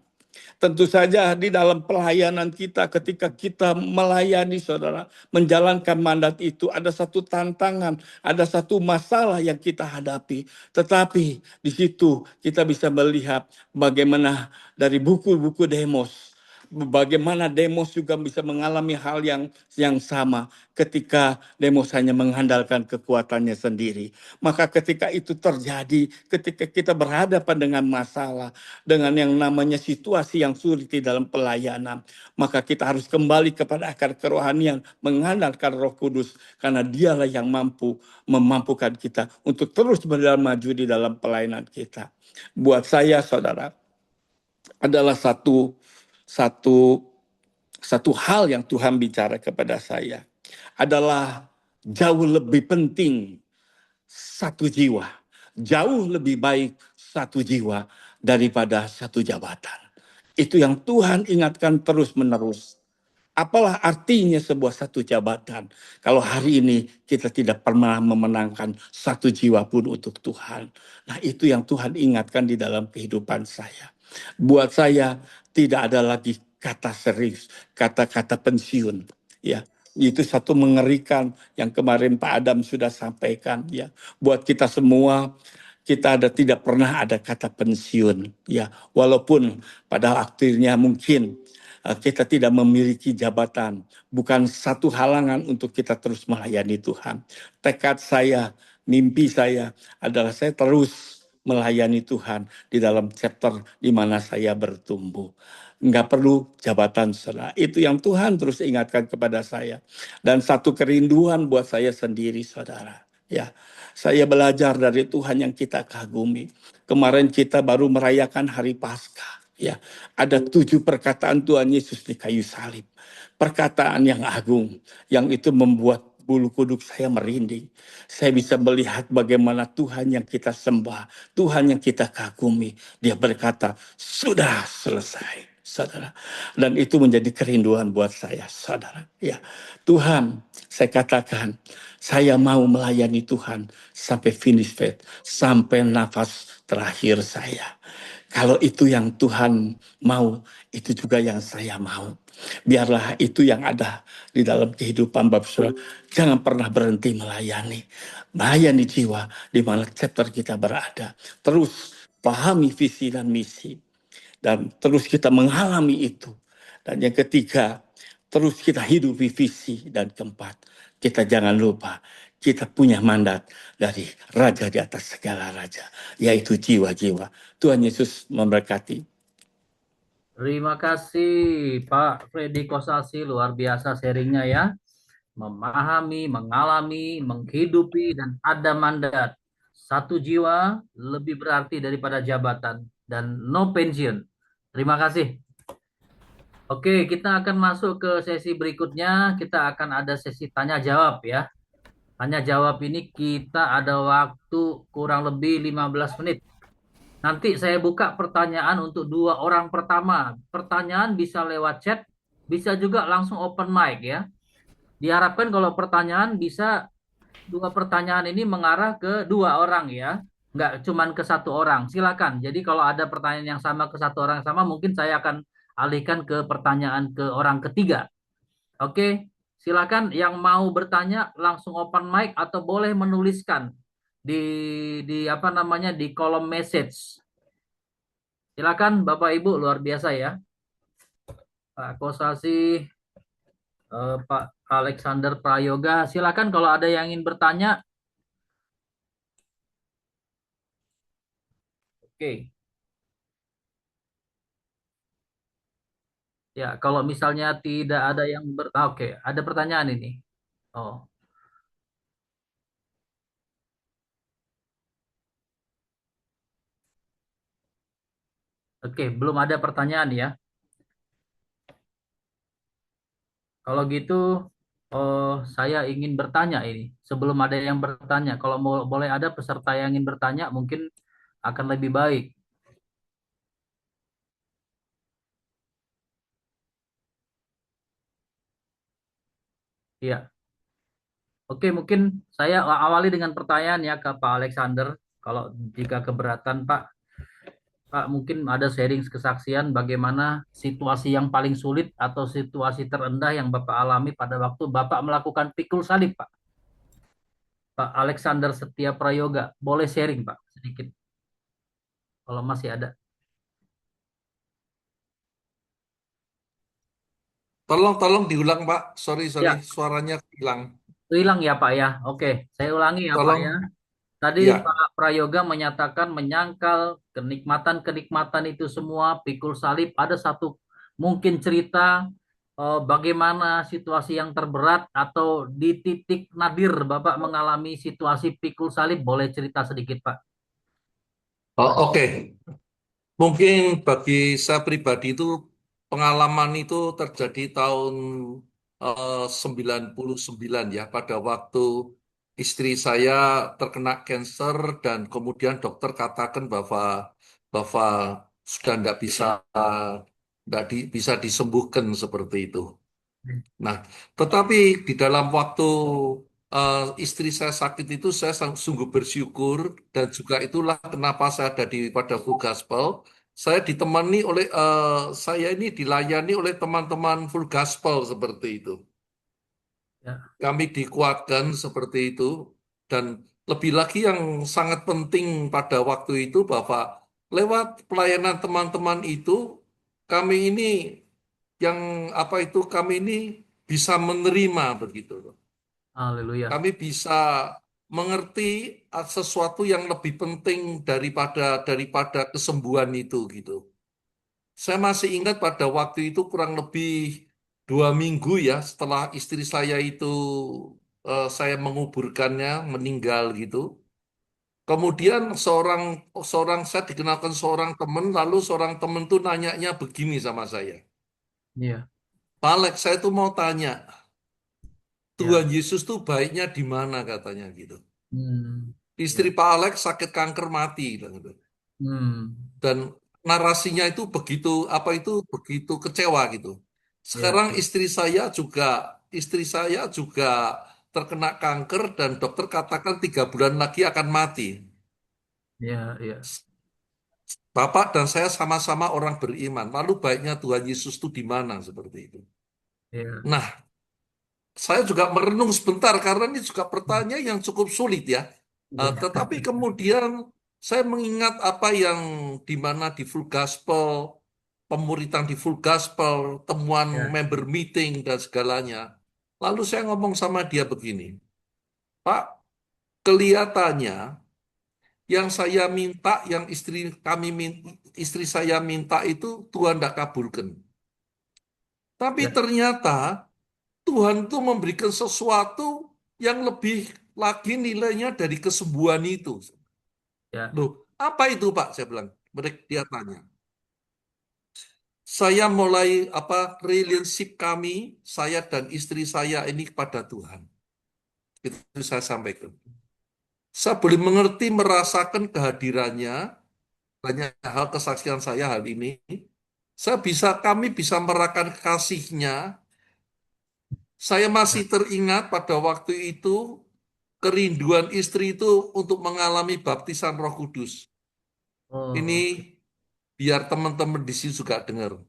Tentu saja di dalam pelayanan kita, ketika kita melayani saudara, menjalankan mandat itu, ada satu tantangan, ada satu masalah yang kita hadapi. Tetapi di situ kita bisa melihat bagaimana dari buku-buku Demos, bagaimana Demos juga bisa mengalami hal yang sama ketika Demos hanya mengandalkan kekuatannya sendiri. Maka ketika itu terjadi, ketika kita berhadapan dengan masalah, dengan yang namanya situasi yang sulit di dalam pelayanan, maka kita harus kembali kepada akar kerohanian, mengandalkan Roh Kudus, karena dialah yang memampukan kita untuk terus berjalan maju di dalam pelayanan kita. Buat saya, saudara, adalah satu hal yang Tuhan bicara kepada saya, adalah jauh lebih penting satu jiwa, jauh lebih baik satu jiwa daripada satu jabatan. Itu yang Tuhan ingatkan terus-menerus. Apalah artinya sebuah satu jabatan kalau hari ini kita tidak pernah memenangkan satu jiwa pun untuk Tuhan. Nah, itu yang Tuhan ingatkan di dalam kehidupan saya. Buat saya tidak ada lagi kata serius, kata-kata pensiun. Ya, itu satu mengerikan yang kemarin Pak Adam sudah sampaikan. Ya, buat kita semua, kita tidak pernah ada kata pensiun. Ya, walaupun pada akhirnya mungkin kita tidak memiliki jabatan, bukan satu halangan untuk kita terus melayani Tuhan. Tekad saya, mimpi saya adalah saya terus melayani Tuhan di dalam chapter di mana saya bertumbuh. Enggak perlu jabatan, saudara. Itu yang Tuhan terus ingatkan kepada saya. Dan satu kerinduan buat saya sendiri, saudara. Ya, saya belajar dari Tuhan yang kita kagumi. Kemarin kita baru merayakan Hari Paskah. Ya, ada 7 perkataan Tuhan Yesus di kayu salib. Perkataan yang agung, yang itu membuat bulu kuduk saya merinding. Saya bisa melihat bagaimana Tuhan yang kita sembah, Tuhan yang kita kagumi. Dia berkata, sudah selesai, saudara. Dan itu menjadi kerinduan buat saya, saudara. Ya, Tuhan, saya katakan, saya mau melayani Tuhan sampai finish faith, sampai nafas terakhir saya. Kalau itu yang Tuhan mau, itu juga yang saya mau. Biarlah itu yang ada di dalam kehidupan Bapak Saudara. Jangan pernah berhenti melayani. Melayani jiwa di mana chapter kita berada. Terus pahami visi dan misi. Dan terus kita mengalami itu. Dan yang ketiga, terus kita hidupi visi. Dan keempat, kita jangan lupa, kita punya mandat dari Raja di atas segala Raja, yaitu jiwa-jiwa. Tuhan Yesus memberkati. Terima kasih Pak Freddy Kosasi, luar biasa sharingnya ya. Memahami, mengalami, menghidupi, dan ada mandat. Satu jiwa lebih berarti daripada jabatan dan no pensiun. Terima kasih. Oke, kita akan masuk ke sesi berikutnya. Kita akan ada sesi tanya jawab ya. Tanya jawab ini kita ada waktu kurang lebih 15 menit. Nanti saya buka pertanyaan untuk 2 orang pertama. Pertanyaan bisa lewat chat, bisa juga langsung open mic ya. Diharapkan kalau pertanyaan bisa 2 pertanyaan ini mengarah ke 2 orang ya. Nggak cuman ke 1 orang. Silakan. Jadi kalau ada pertanyaan yang sama ke 1 orang yang sama, mungkin saya akan alihkan ke pertanyaan ke orang ketiga. Oke, silakan yang mau bertanya langsung open mic atau boleh menuliskan di apa namanya di kolom message. Silakan Bapak Ibu, luar biasa ya. Pak Kosasi, Pak Alexander Prayoga, silakan kalau ada yang ingin bertanya. Oke. Ya, kalau misalnya tidak ada yang oke, ada pertanyaan ini. Oh, oke, belum ada pertanyaan ya. Kalau gitu, saya ingin bertanya ini. Sebelum ada yang bertanya, kalau boleh ada peserta yang ingin bertanya, mungkin akan lebih baik. Iya. Oke, mungkin saya awali dengan pertanyaan ya ke Pak Alexander. Kalau jika keberatan Pak, mungkin ada sharing kesaksian bagaimana situasi yang paling sulit atau situasi terendah yang Bapak alami pada waktu Bapak melakukan pikul salib, Pak. Pak Alexander Setia Prayoga, boleh sharing, Pak, sedikit, kalau masih ada. Tolong diulang, Pak. Sorry, Ya, suaranya hilang. hilang ya, Pak ya. Oke, saya ulangi ya, Pak Tolong, ya. Tadi ya. Pak Prayoga menyatakan menyangkal kenikmatan-kenikmatan itu semua, pikul salib. Ada satu mungkin cerita bagaimana situasi yang terberat atau di titik nadir Bapak mengalami situasi pikul salib. Boleh cerita sedikit, Pak? Oh, oke. Mungkin bagi saya pribadi itu pengalaman itu terjadi tahun 99 ya, pada waktu istri saya terkena kanker dan kemudian dokter katakan bahwa sudah tidak bisa disembuhkan seperti itu. Nah, tetapi di dalam waktu istri saya sakit itu saya sungguh bersyukur dan juga itulah kenapa saya ada pada Full Gospel. Saya ditemani oleh saya ini dilayani oleh teman-teman Full Gospel seperti itu. Ya, Kami dikuatkan seperti itu dan lebih lagi yang sangat penting pada waktu itu bahwa lewat pelayanan teman-teman itu kami ini yang kami ini bisa menerima begitu loh. haleluya. Kami bisa mengerti sesuatu yang lebih penting daripada kesembuhan itu gitu. Saya masih ingat pada waktu itu kurang lebih 2 minggu ya setelah istri saya itu saya menguburkannya meninggal gitu. Kemudian seorang seorang saya dikenalkan seorang teman, lalu seorang teman tuh nanyanya begini sama saya. Iya. Pak Alex, saya tuh mau tanya, Tuhan Yesus tuh baiknya di mana katanya gitu. Hmm. Istri Pak Alex sakit kanker mati gitu. Hmm. Dan narasinya itu begitu kecewa gitu. Sekarang Ya. istri saya juga terkena kanker dan dokter katakan 3 bulan lagi akan mati. Ya. Ya. Bapak dan saya sama-sama orang beriman. Lalu baiknya Tuhan Yesus itu di mana seperti itu. Ya. Nah, saya juga merenung sebentar karena ini juga pertanyaan yang cukup sulit ya. Iya. Tetapi kemudian saya mengingat apa yang di mana di Full Gospel, pemuritan di Full Gospel, temuan Ya. member meeting dan segalanya. Lalu saya ngomong sama dia begini, Pak, kelihatannya yang saya minta, yang istri saya minta itu Tuhan tidak kabulkan. Tapi Ya. ternyata Tuhan itu memberikan sesuatu yang lebih lagi nilainya dari kesembuhan itu. Ya. Loh, apa itu Pak? Saya bilang. Dia tanya. Saya mulai relationship kami, saya dan istri saya ini kepada Tuhan. Itu saya sampaikan. Saya boleh mengerti, merasakan kehadirannya, banyak hal kesaksian saya hal ini. Kami bisa merasakan kasihnya. Saya masih teringat pada waktu itu kerinduan istri itu untuk mengalami baptisan Roh Kudus. Ini Oh. biar teman-teman di sini juga dengar.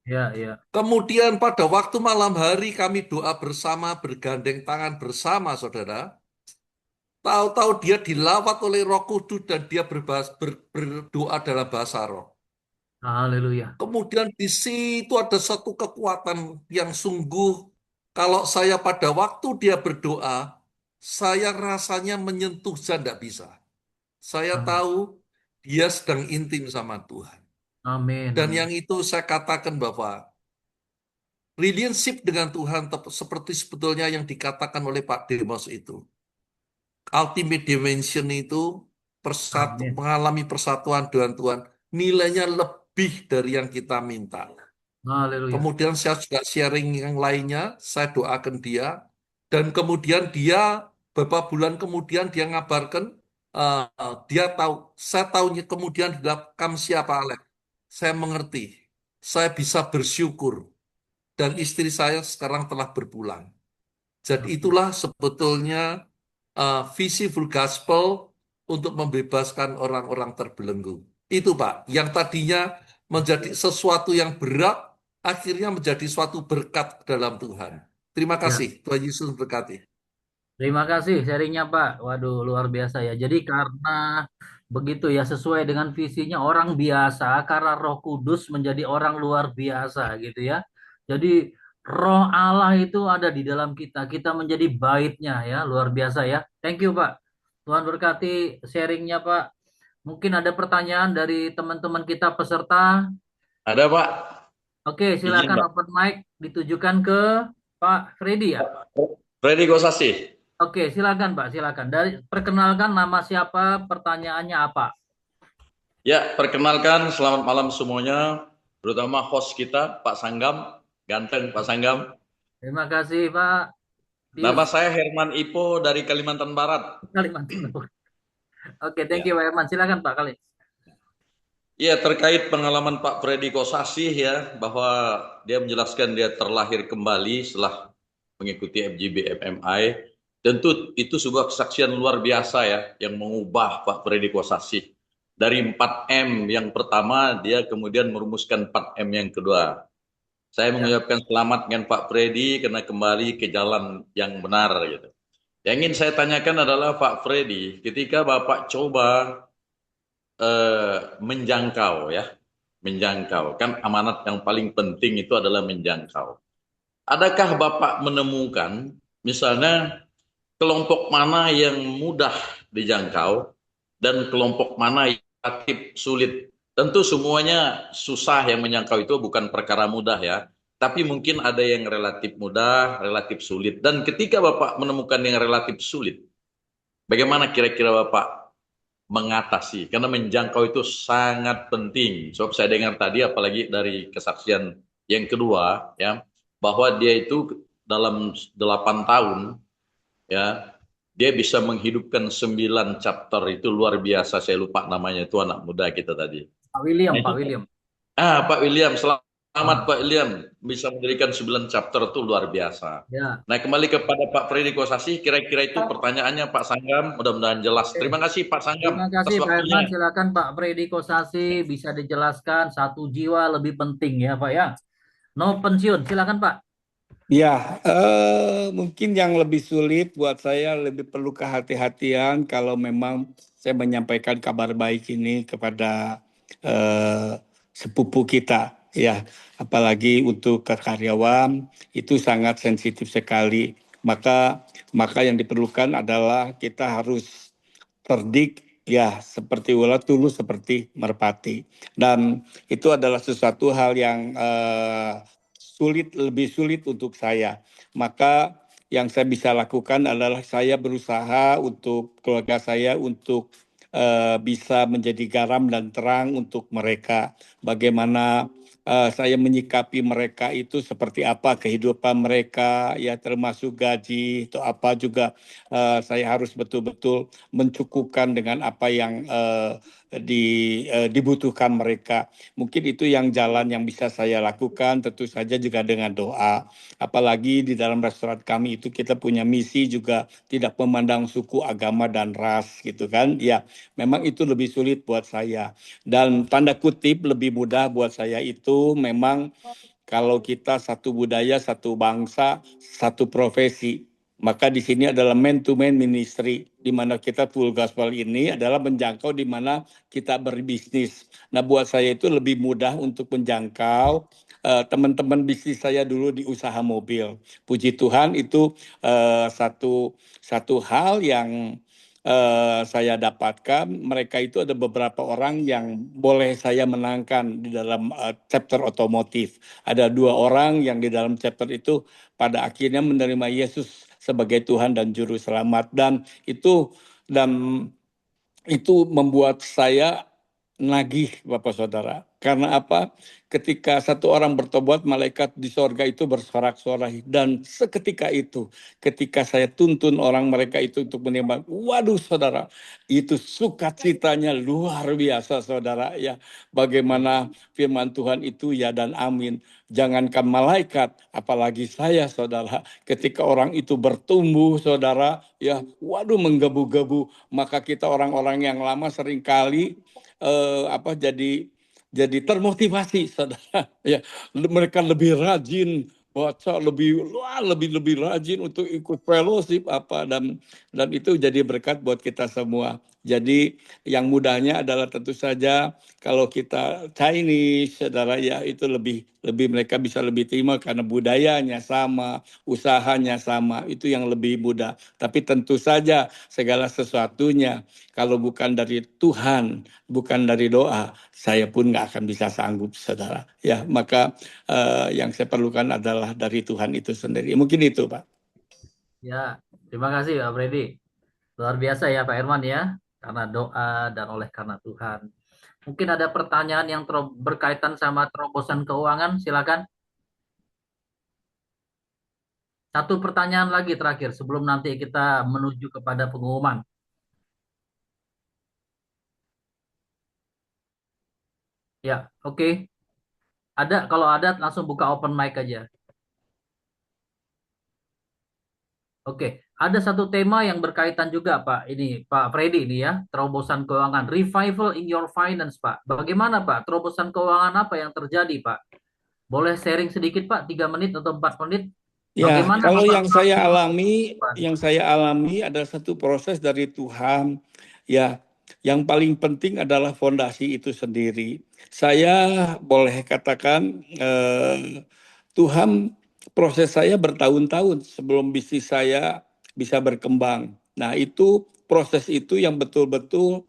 Ya. Ya. Kemudian pada waktu malam hari kami doa bersama, bergandeng tangan bersama, saudara. Tahu-tahu dia dilawat oleh Roh Kudus dan dia berdoa dalam bahasa roh. Haleluya. Kemudian di situ ada satu kekuatan yang sungguh, kalau saya pada waktu dia berdoa, saya rasanya menyentuh saja tidak bisa. Saya Amin. tahu dia sedang intim sama Tuhan. Amin. Dan Amin. yang itu saya katakan bahwa relationship dengan Tuhan seperti sebetulnya yang dikatakan oleh Pak Demos itu. Ultimate dimension itu Amin. mengalami persatuan dengan Tuhan. Nilainya lebih dari yang kita minta. Haleluya. Kemudian saya juga sharing yang lainnya, saya doakan dia. Dan kemudian dia, beberapa bulan kemudian dia ngabarkan, dia tahu, saya tahunya kemudian dilakukan siapa Alex. Saya mengerti, saya bisa bersyukur. Dan istri saya sekarang telah berpulang. Jadi Amin. itulah sebetulnya visi full gospel untuk membebaskan orang-orang terbelenggu. Itu Pak, yang tadinya menjadi sesuatu yang berat, akhirnya menjadi suatu berkat dalam Tuhan. Terima Ya. kasih, Tuhan Yesus berkati. Terima kasih sharingnya Pak. Waduh, luar biasa ya. Jadi karena begitu ya, sesuai dengan visinya orang biasa, karena Roh Kudus menjadi orang luar biasa gitu ya. Jadi Roh Allah itu ada di dalam kita. Kita menjadi baitnya ya, luar biasa ya. Thank you Pak. Tuhan berkati sharingnya Pak. Mungkin ada pertanyaan dari teman-teman kita peserta. Ada Pak, Oke, izin silakan Pak. open mic ditujukan ke Pak Freddy ya. Freddy Gosasi. Oke, silakan Pak, silakan. Perkenalkan nama siapa, pertanyaannya apa? Ya, perkenalkan selamat malam semuanya, terutama host kita Pak Sanggam, ganteng Pak Sanggam. Terima kasih Pak. Nama saya Herman Ipo dari Kalimantan Barat. Kalimantan. Oke, thank Ya. you Pak Herman. Silakan Pak Kali. Ya, terkait pengalaman Pak Freddy Gosasi ya, bahwa dia menjelaskan dia terlahir kembali setelah mengikuti FGB MMI. Tentu itu sebuah kesaksian luar biasa ya, yang mengubah Pak Freddy Gosasi. Dari 4M yang pertama, dia kemudian merumuskan 4M yang kedua. Saya mengucapkan selamat dengan Pak Freddy karena kembali ke jalan yang benar gitu. Yang ingin saya tanyakan adalah Pak Freddy, ketika Bapak coba menjangkau ya, menjangkau kan amanat yang paling penting itu adalah menjangkau. Adakah Bapak menemukan misalnya kelompok mana yang mudah dijangkau dan kelompok mana yang relatif sulit? Tentu semuanya susah, yang menjangkau itu bukan perkara mudah ya. Tapi mungkin ada yang relatif mudah, relatif sulit. Dan ketika Bapak menemukan yang relatif sulit, bagaimana kira-kira Bapak mengatasi? Karena menjangkau itu sangat penting. Sebab saya dengar tadi, apalagi dari kesaksian yang kedua, ya, bahwa dia itu dalam 8 tahun, ya, dia bisa menghidupkan 9 chapter. Itu luar biasa. Saya lupa namanya, itu anak muda kita tadi. Pak William, Nah, itu Pak William. Pak William, selamat Ah, Pak William, bisa mendirikan 9 chapter itu luar biasa. ya. Nah, kembali kepada Pak Freddy Kosasi, kira-kira itu pertanyaannya Pak Sanggam, mudah-mudahan jelas. Oke. Terima kasih Pak Terima Sanggam atas kasih Pak Herman. waktunya. Silakan Pak Freddy Kosasi bisa dijelaskan, satu jiwa lebih penting ya Pak ya. No pensiun, silakan Pak. Ya, mungkin yang lebih sulit buat saya lebih perlu kehati-hatian kalau memang saya menyampaikan kabar baik ini kepada sepupu kita, ya. Apalagi untuk ke karyawan itu sangat sensitif sekali. Maka yang diperlukan adalah kita harus cerdik, ya, seperti ulat, tulus seperti merpati. Dan itu adalah sesuatu hal yang lebih sulit untuk saya. Maka yang saya bisa lakukan adalah saya berusaha untuk keluarga saya untuk bisa menjadi garam dan terang untuk mereka. Bagaimana saya menyikapi mereka itu seperti apa kehidupan mereka, ya, termasuk gaji atau apa juga saya harus betul-betul mencukupkan dengan apa yang dibutuhkan mereka. Mungkin itu yang jalan yang bisa saya lakukan, tentu saja juga dengan doa. Apalagi di dalam restoran kami itu kita punya misi juga tidak memandang suku, agama, dan ras gitu kan. Ya, memang itu lebih sulit buat saya. Dan tanda kutip lebih mudah buat saya itu memang kalau kita satu budaya, satu bangsa, satu profesi. Maka di sini adalah man-to-man ministry, di mana kita full gospel ini adalah menjangkau di mana kita berbisnis. Nah, buat saya itu lebih mudah untuk menjangkau teman-teman bisnis saya dulu di usaha mobil. Puji Tuhan itu satu hal yang saya dapatkan. Mereka itu ada beberapa orang yang boleh saya menangkan di dalam chapter otomotif. Ada 2 orang yang di dalam chapter itu pada akhirnya menerima Yesus sebagai Tuhan dan Juru Selamat. Dan itu membuat saya nagih, Bapak Saudara. Karena apa? Ketika satu orang bertobat, malaikat di sorga itu bersorak-sorai. Dan seketika itu, ketika saya tuntun orang mereka itu untuk menerima, waduh Saudara, itu sukacitanya luar biasa Saudara. Ya, bagaimana firman Tuhan itu ya dan amin. Jangankan malaikat, apalagi saya Saudara. Ketika orang itu bertumbuh Saudara, ya waduh menggebu-gebu. Maka kita orang-orang yang lama seringkali jadi termotivasi Saudara. Ya, mereka lebih rajin baca, lebih rajin untuk ikut fellowship dan itu jadi berkat buat kita semua. Jadi yang mudahnya adalah tentu saja kalau kita Chinese Saudara, ya itu lebih mereka bisa lebih terima karena budayanya sama, usahanya sama, itu yang lebih mudah. Tapi tentu saja segala sesuatunya kalau bukan dari Tuhan, bukan dari doa, saya pun nggak akan bisa sanggup, Saudara. Ya, maka yang saya perlukan adalah dari Tuhan itu sendiri. Mungkin itu, Pak. Ya, terima kasih Pak Freddy. Luar biasa ya Pak Herman ya, karena doa dan oleh karena Tuhan. Mungkin ada pertanyaan yang berkaitan sama terobosan keuangan, silakan. Satu pertanyaan lagi terakhir sebelum nanti kita menuju kepada pengumuman. Ya, oke. Kalau ada langsung buka open mic aja. Oke, ada satu tema yang berkaitan juga Pak. Ini Pak Freddy ini ya, terobosan keuangan, revival in your finance Pak. Bagaimana Pak? Terobosan keuangan apa yang terjadi Pak? Boleh sharing sedikit Pak, 3 menit atau 4 menit? Ya, Bagaimana kalau Bapak yang saya alami adalah satu proses dari Tuhan. Ya, yang paling penting adalah fondasi itu sendiri. Saya boleh katakan Tuhan proses saya bertahun-tahun sebelum bisnis saya bisa berkembang. Nah, itu proses itu yang betul-betul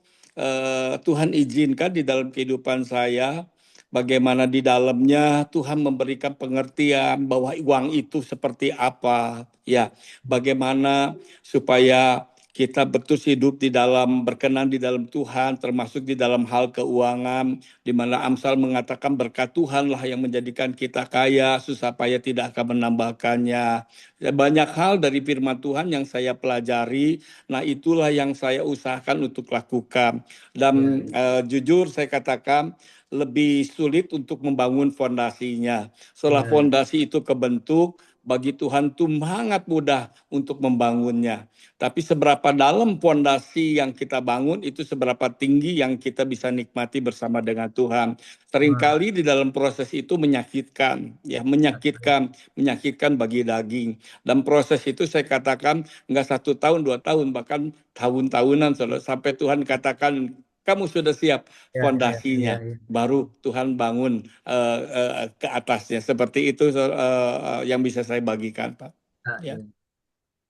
Tuhan izinkan di dalam kehidupan saya. Bagaimana di dalamnya Tuhan memberikan pengertian bahwa uang itu seperti apa, ya. Bagaimana supaya kita terus hidup di dalam berkenan di dalam Tuhan, termasuk di dalam hal keuangan, di mana Amsal mengatakan berkat Tuhanlah yang menjadikan kita kaya, susah payah tidak akan menambahkannya. Banyak hal dari firman Tuhan yang saya pelajari, nah itulah yang saya usahakan untuk lakukan. Dan jujur saya katakan lebih sulit untuk membangun fondasinya. Setelah fondasi itu kebentuk, bagi Tuhan itu sangat mudah untuk membangunnya. Tapi seberapa dalam fondasi yang kita bangun itu seberapa tinggi yang kita bisa nikmati bersama dengan Tuhan. Seringkali di dalam proses itu menyakitkan, ya menyakitkan bagi daging. Dan proses itu saya katakan nggak 1 tahun, 2 tahun, bahkan tahun-tahunan sampai Tuhan katakan kamu sudah siap fondasinya, baru Tuhan bangun ke atasnya. Seperti itu yang bisa saya bagikan, Pak. Ya.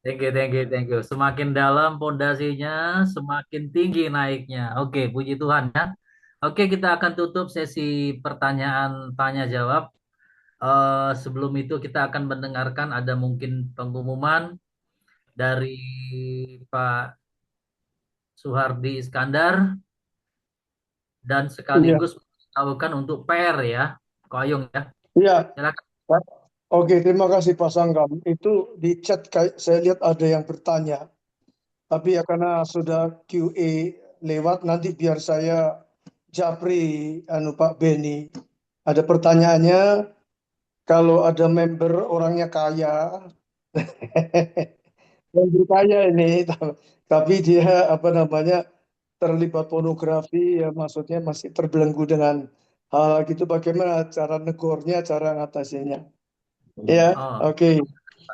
Thank you. Semakin dalam pondasinya, semakin tinggi naiknya. Oke, puji Tuhan ya. Oke, kita akan tutup sesi pertanyaan tanya jawab. Sebelum itu kita akan mendengarkan ada mungkin pengumuman dari Pak Suhardi Iskandar dan sekaligus memberitahukan untuk PR ya, Ko Ayung ya. Iya. Silakan. Oke, terima kasih Pak Sanggam. Itu di chat saya lihat ada yang bertanya. Tapi ya karena sudah QA lewat, nanti biar saya japri Pak Beni. Ada pertanyaannya, kalau ada member orangnya kaya, member kaya ini, tapi dia terlibat pornografi, ya maksudnya masih terbelenggu dengan hal gitu, bagaimana cara negornya, cara ngatasinya. Ya, oke.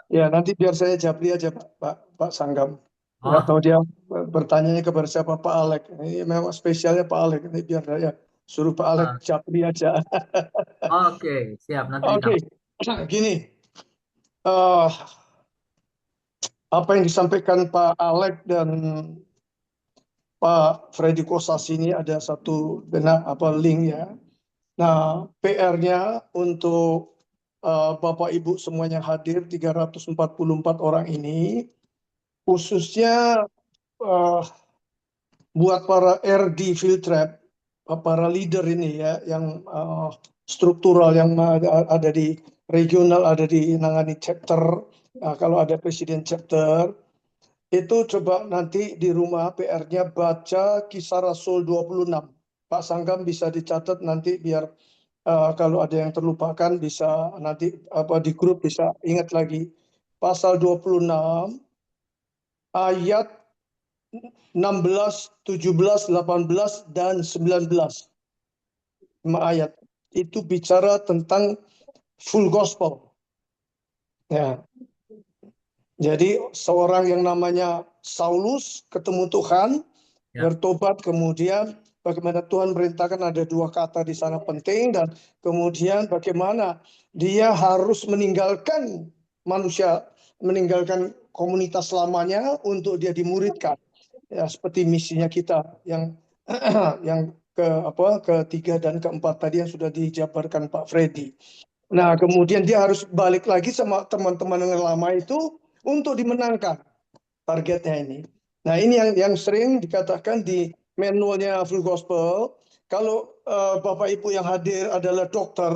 Ya, nanti biar saya japri aja Pak Sanggam. Atau dia bertanya kepada siapa, Pak Alek. Ini memang spesialnya Pak Alek. Ini biar saya suruh Pak Alek japri aja. Oke, siap. Nanti Oke, gini. Apa yang disampaikan Pak Alek dan Pak Freddy Kosas ini ada satu link ya. Nah, PR-nya untuk Bapak Ibu semuanya hadir 344 orang ini, khususnya buat para RD Field Trap, para leader ini ya, yang struktural yang ada di regional, ada di nangani chapter, kalau ada presiden chapter, itu coba nanti di rumah PR-nya baca Kisah Rasul 26. Pak Sanggam bisa dicatat nanti biar kalau ada yang terlupakan bisa nanti di grup bisa ingat lagi. Pasal 26 ayat 16, 17, 18 dan 19. 5 ayat. Itu bicara tentang full gospel. Ya. Jadi seorang yang namanya Saulus ketemu Tuhan, bertobat, kemudian bagaimana Tuhan merintahkan, ada 2 kata di sana penting, dan kemudian bagaimana dia harus meninggalkan manusia, meninggalkan komunitas lamanya untuk dia dimuridkan. Ya, seperti misinya kita yang yang ketiga dan keempat tadi yang sudah dijabarkan Pak Freddy. Nah, kemudian dia harus balik lagi sama teman-teman yang lama itu untuk dimenangkan targetnya ini. Nah, ini yang sering dikatakan di manualnya Full Gospel. Kalau Bapak Ibu yang hadir adalah dokter,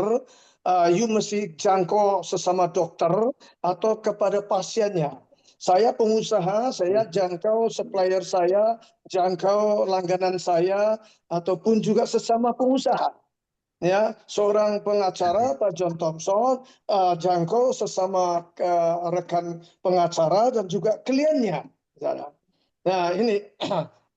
you mesti jangkau sesama dokter atau kepada pasiennya. Saya pengusaha, saya jangkau supplier saya, jangkau langganan saya, ataupun juga sesama pengusaha. Ya, seorang pengacara Pak John Thompson jangkau sesama rekan pengacara dan juga kliennya. Nah,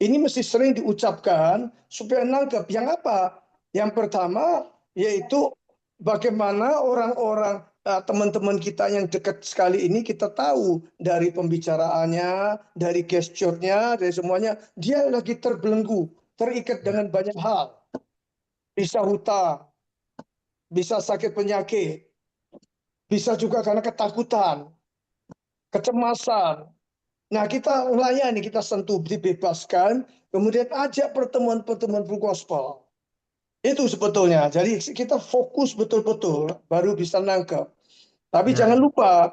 ini mesti sering diucapkan supaya nangkep. Yang apa? Yang pertama yaitu bagaimana orang-orang teman-teman kita yang dekat sekali ini, kita tahu dari pembicaraannya, dari gesturnya, dari semuanya, dia lagi terbelenggu, terikat dengan banyak hal. Bisa hutang, bisa sakit penyakit, bisa juga karena ketakutan, kecemasan. Nah, kita melayani, kita sentuh, dibebaskan, kemudian ajak pertemuan-pertemuan full gospel. Itu sebetulnya. Jadi kita fokus betul-betul, baru bisa nangkep. Tapi jangan lupa,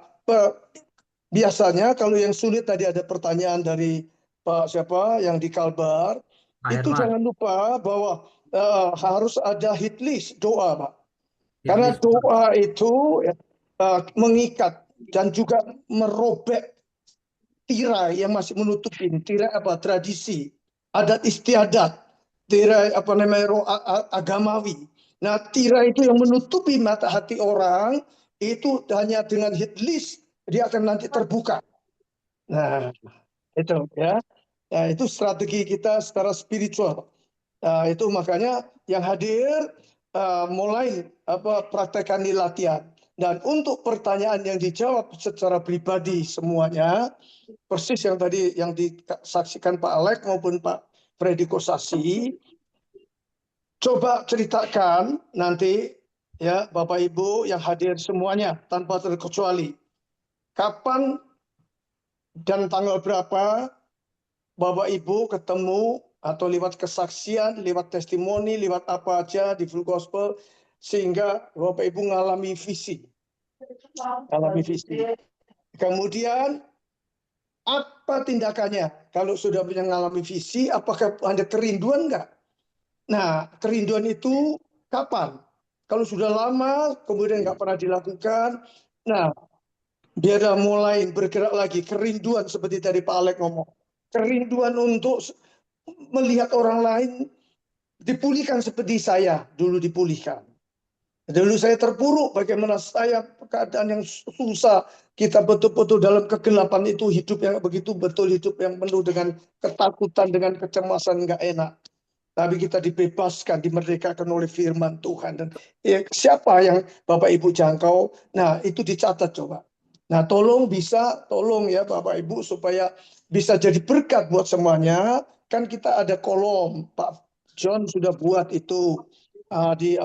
biasanya kalau yang sulit tadi ada pertanyaan dari Pak siapa yang di Kalbar, Pak itu Herman, jangan lupa bahwa harus ada hit list doa, Pak. hit Karena list. doa itu mengikat dan juga merobek tirai yang masih menutupin, tirai apa tradisi, adat istiadat, tirai apa namanya agamawi. Nah, tirai itu yang menutupi mata hati orang itu hanya dengan hit list dia akan nanti terbuka. Nah, itu ya. Nah, itu strategi kita secara spiritual. Nah, itu makanya yang hadir mulai praktekkan di latihan. Dan untuk pertanyaan yang dijawab secara pribadi semuanya, persis yang tadi yang disaksikan Pak Alek maupun Pak Freddy Kosasi, coba ceritakan nanti ya Bapak Ibu yang hadir semuanya tanpa terkecuali, kapan dan tanggal berapa Bapak Ibu ketemu atau lewat kesaksian, lewat testimoni, lewat apa aja di Full Gospel, sehingga Bapak Ibu ngalami visi. Kemudian apa tindakannya? Kalau sudah mengalami visi, apakah ada kerinduan enggak? Nah, kerinduan itu kapan? Kalau sudah lama, kemudian nggak pernah dilakukan, nah, biar mulai bergerak lagi. Kerinduan seperti tadi Pak Alek ngomong. Kerinduan untuk melihat orang lain dipulihkan seperti saya dulu dipulihkan. Dulu saya terpuruk, bagaimana saya keadaan yang susah. Kita betul-betul dalam kegelapan itu hidup yang begitu betul, hidup yang penuh dengan ketakutan, dengan kecemasan, nggak enak. Tapi kita dibebaskan, dimerdekakan oleh firman Tuhan. Dan siapa yang Bapak Ibu jangkau, nah itu dicatat coba. Nah tolong ya Bapak Ibu supaya bisa jadi berkat buat semuanya. Kan kita ada kolom, Pak John sudah buat itu di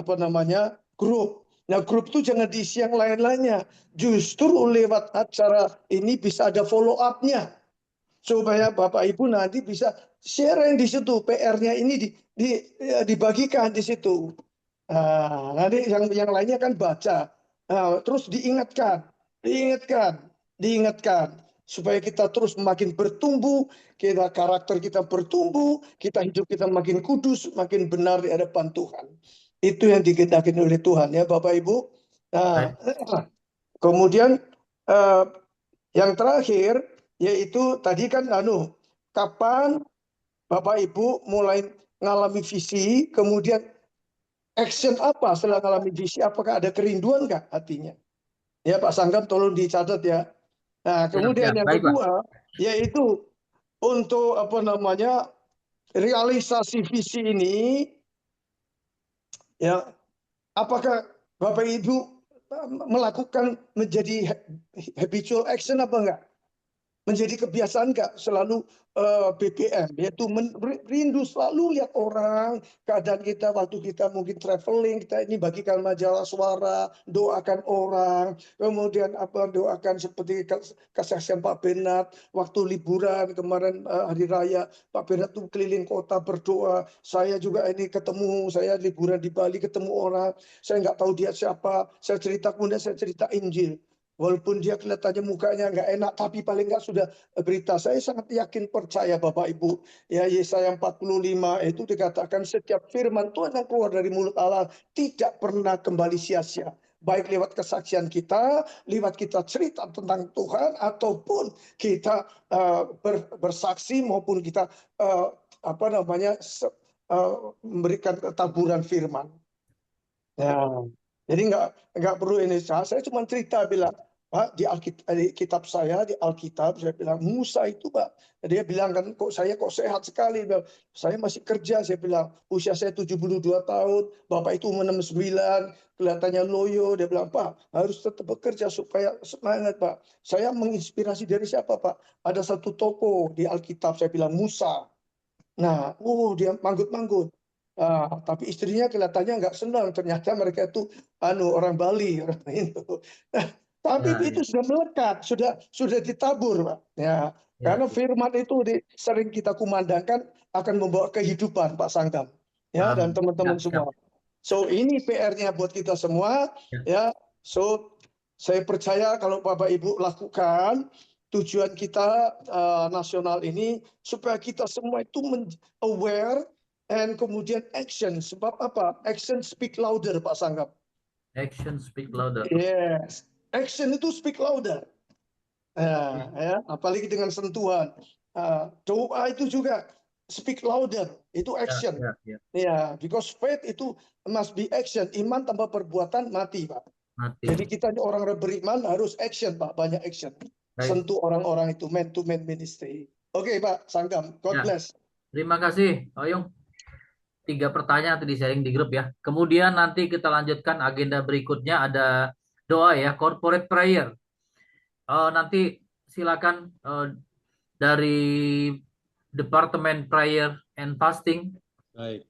grup. Nah grup itu jangan diisi yang lain-lainnya. Justru lewat acara ini bisa ada follow up-nya. Supaya Bapak Ibu nanti bisa sharing di situ. PR-nya ini dibagikan di situ. Nah, nanti yang lainnya kan baca. Nah, terus diingatkan supaya kita terus makin bertumbuh, karakter kita bertumbuh, hidup kita makin kudus, makin benar di hadapan Tuhan. Itu yang dikehendaki oleh Tuhan ya Bapak Ibu. Nah, kemudian yang terakhir yaitu tadi kan kapan Bapak Ibu mulai ngalami visi, kemudian action apa setelah ngalami visi, apakah ada kerinduan nggak hatinya? Ya Pak Sanggam tolong dicatat ya. Nah, kemudian yang Baik, kedua yaitu untuk realisasi visi ini ya, apakah Bapak Ibu melakukan menjadi habitual action apa enggak? Menjadi kebiasaan nggak selalu BBM, yaitu rindu selalu lihat orang, keadaan kita waktu kita mungkin traveling, kita ini bagikan majalah suara, doakan orang, kemudian doakan seperti kesaksian Pak Bernard waktu liburan kemarin hari raya, Pak Bernard tuh keliling kota berdoa, saya juga ini ketemu, saya liburan di Bali ketemu orang, saya nggak tahu dia siapa, saya cerita kemudian saya cerita Injil. Walaupun dia kelihatannya mukanya nggak enak, tapi paling nggak sudah berita. Saya sangat yakin percaya Bapak Ibu. Ya Yesaya 45 itu dikatakan setiap firman Tuhan yang keluar dari mulut Allah tidak pernah kembali sia-sia. Baik lewat kesaksian kita, lewat kita cerita tentang Tuhan, ataupun kita bersaksi maupun kita memberikan taburan firman. Ya, jadi nggak perlu ini. Saya cuma cerita bilang, Pak, di Alkitab saya, di Alkitab saya bilang Musa itu Pak, dia bilang kan kok sehat sekali, saya masih kerja, saya bilang usia saya 72 tahun, Bapak itu 69, kelihatannya loyo, dia bilang Pak harus tetap bekerja supaya semangat Pak. Saya menginspirasi dari siapa Pak? Ada satu tokoh di Alkitab, saya bilang Musa. Nah, dia manggut-manggut. Tapi istrinya kelihatannya nggak senang. Ternyata mereka itu orang Bali, orang itu. Tapi itu sudah melekat, sudah ditabur, Pak. Ya, karena firman itu sering kita kumandangkan akan membawa kehidupan, Pak Sanggam. Ya, dan teman-teman semua. So ini PR-nya buat kita semua. Ya, so saya percaya kalau Bapak Ibu lakukan, tujuan kita nasional ini supaya kita semua itu aware and kemudian action. Sebab apa? Action speak louder, Pak Sanggap. Action speak louder. Yes, action itu speak louder. Ya, apalagi dengan sentuhan. Doa itu juga speak louder, itu action. Ya, because faith itu must be action. Iman tanpa perbuatan mati, Pak. Mati. Jadi kita orang beriman harus action, Pak, banyak action. Sentuh orang-orang itu, man to man ministry. Oke, Pak Sanggam, God bless. Terima kasih, Oyong. 3 pertanyaan tadi sharing di grup ya. Kemudian nanti kita lanjutkan agenda berikutnya, ada doa ya, corporate prayer. Nanti silakan dari Departemen Prayer and Fasting. Baik,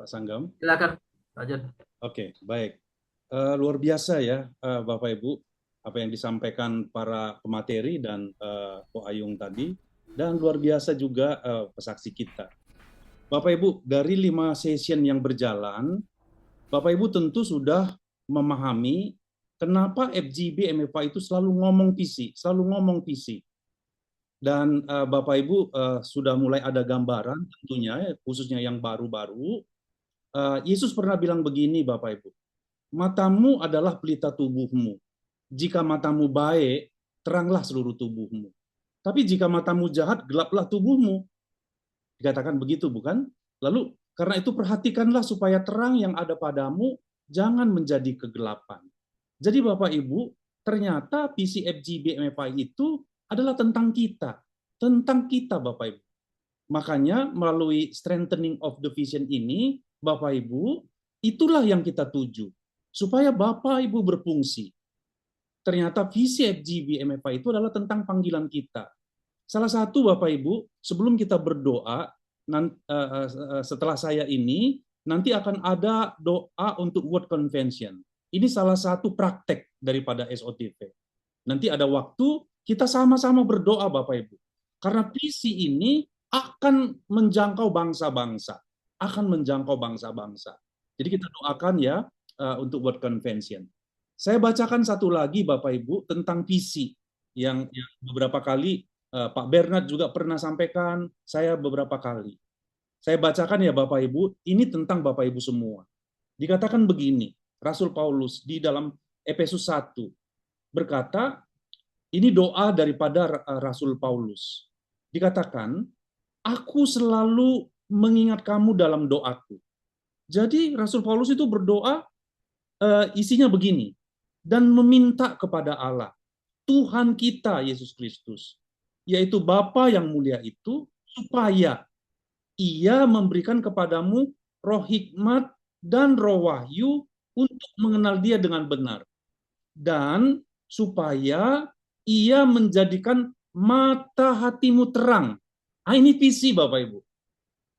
Pak Sanggam. Silakan, Pak Jon. Oke, baik. Luar biasa ya, Bapak Ibu, apa yang disampaikan para pemateri dan Ko Ayung tadi, dan luar biasa juga pesaksi kita. Bapak Ibu, dari 5 session yang berjalan, Bapak Ibu tentu sudah memahami kenapa FGB MFA itu selalu ngomong visi. Dan Bapak Ibu sudah mulai ada gambaran tentunya, khususnya yang baru-baru. Yesus pernah bilang begini, Bapak Ibu, matamu adalah pelita tubuhmu. Jika matamu baik, teranglah seluruh tubuhmu. Tapi jika matamu jahat, gelaplah tubuhmu. Dikatakan begitu, bukan? Lalu, karena itu perhatikanlah supaya terang yang ada padamu jangan menjadi kegelapan. Jadi Bapak Ibu, ternyata visi FGB MFI itu adalah tentang kita. Tentang kita, Bapak Ibu. Makanya melalui strengthening of the vision ini, Bapak Ibu, itulah yang kita tuju. Supaya Bapak Ibu berfungsi. Ternyata visi FGB MFI itu adalah tentang panggilan kita. Salah satu Bapak Ibu, sebelum kita berdoa, setelah saya ini, nanti akan ada doa untuk World Convention. Ini salah satu praktek daripada SOTV. Nanti ada waktu, kita sama-sama berdoa Bapak Ibu. Karena visi ini akan menjangkau bangsa-bangsa. Jadi kita doakan ya untuk World Convention. Saya bacakan satu lagi Bapak Ibu tentang visi yang beberapa kali Pak Bernard juga pernah sampaikan, saya beberapa kali. Saya bacakan ya Bapak Ibu, ini tentang Bapak Ibu semua. Dikatakan begini, Rasul Paulus di dalam Efesus 1 berkata, ini doa daripada Rasul Paulus. Dikatakan, aku selalu mengingat kamu dalam doaku. Jadi Rasul Paulus itu berdoa, isinya begini, dan meminta kepada Allah, Tuhan kita Yesus Kristus, yaitu Bapa yang mulia itu, supaya Ia memberikan kepadamu roh hikmat dan roh wahyu untuk mengenal Dia dengan benar. Dan supaya Ia menjadikan mata hatimu terang. Ini visi Bapak Ibu.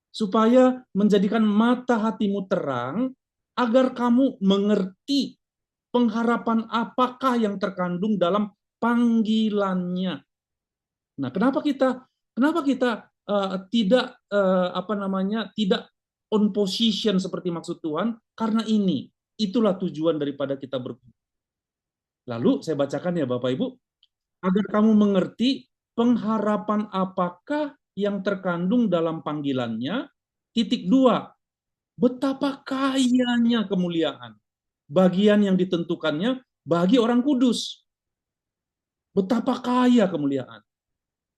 Supaya menjadikan mata hatimu terang, agar kamu mengerti pengharapan apakah yang terkandung dalam panggilannya. Nah, kenapa kita tidak tidak on position seperti maksud Tuhan? Karena itulah tujuan daripada kita berkumpul. Lalu saya bacakan ya Bapak Ibu, agar kamu mengerti pengharapan apakah yang terkandung dalam panggilannya. 2. Betapa kayanya kemuliaan bagian yang ditentukannya bagi orang kudus. Betapa kaya kemuliaan.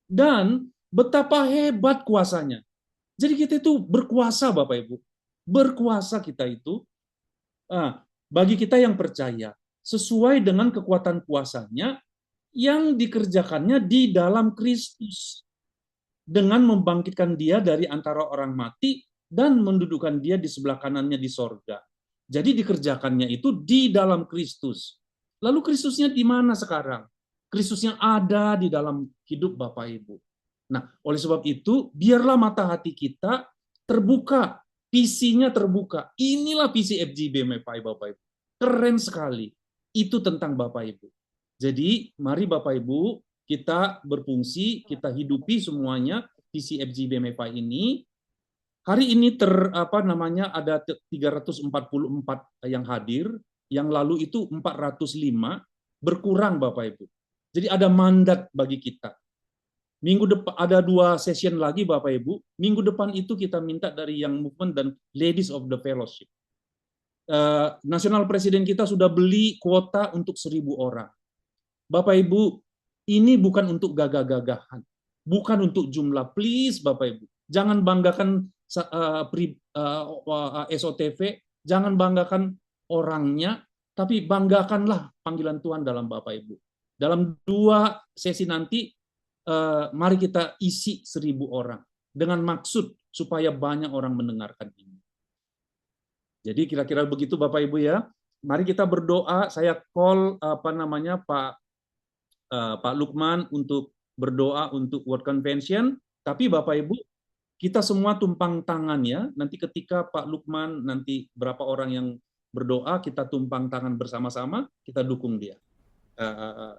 Dan betapa hebat kuasanya. Jadi kita itu berkuasa Bapak Ibu. Berkuasa kita itu bagi kita yang percaya sesuai dengan kekuatan kuasanya yang dikerjakannya di dalam Kristus dengan membangkitkan Dia dari antara orang mati dan mendudukkan Dia di sebelah kanannya di sorga. Jadi dikerjakannya itu di dalam Kristus. Lalu Kristusnya di mana sekarang? Kristusnya ada di dalam hidup Bapak Ibu. Nah, oleh sebab itu, biarlah mata hati kita terbuka, visinya terbuka. Inilah visi FGB MFI Bapak Ibu. Keren sekali. Itu tentang Bapak Ibu. Jadi, mari Bapak Ibu, kita berfungsi, kita hidupi semuanya visi FGB MFI ini. Hari ini ada 344 yang hadir, yang lalu itu 405, berkurang Bapak Ibu. Jadi ada mandat bagi kita. Minggu depan ada 2 session lagi Bapak Ibu. Minggu depan itu kita minta dari Young Movement dan Ladies of the Fellowship. Nasional Presiden kita sudah beli kuota untuk 1.000 orang. Bapak Ibu, ini bukan untuk gagah-gagahan, bukan untuk jumlah. Please Bapak Ibu, jangan banggakan SOTV, jangan banggakan orangnya, tapi banggakanlah panggilan Tuhan dalam Bapak Ibu. Dalam 2 sesi nanti, mari kita isi 1.000 orang dengan maksud supaya banyak orang mendengarkan ini. Jadi kira-kira begitu Bapak Ibu ya. Mari kita berdoa. Saya call Pak Lukman untuk berdoa untuk World Convention. Tapi Bapak Ibu, kita semua tumpang tangan ya. Nanti ketika Pak Lukman nanti berapa orang yang berdoa, kita tumpang tangan bersama-sama, kita dukung dia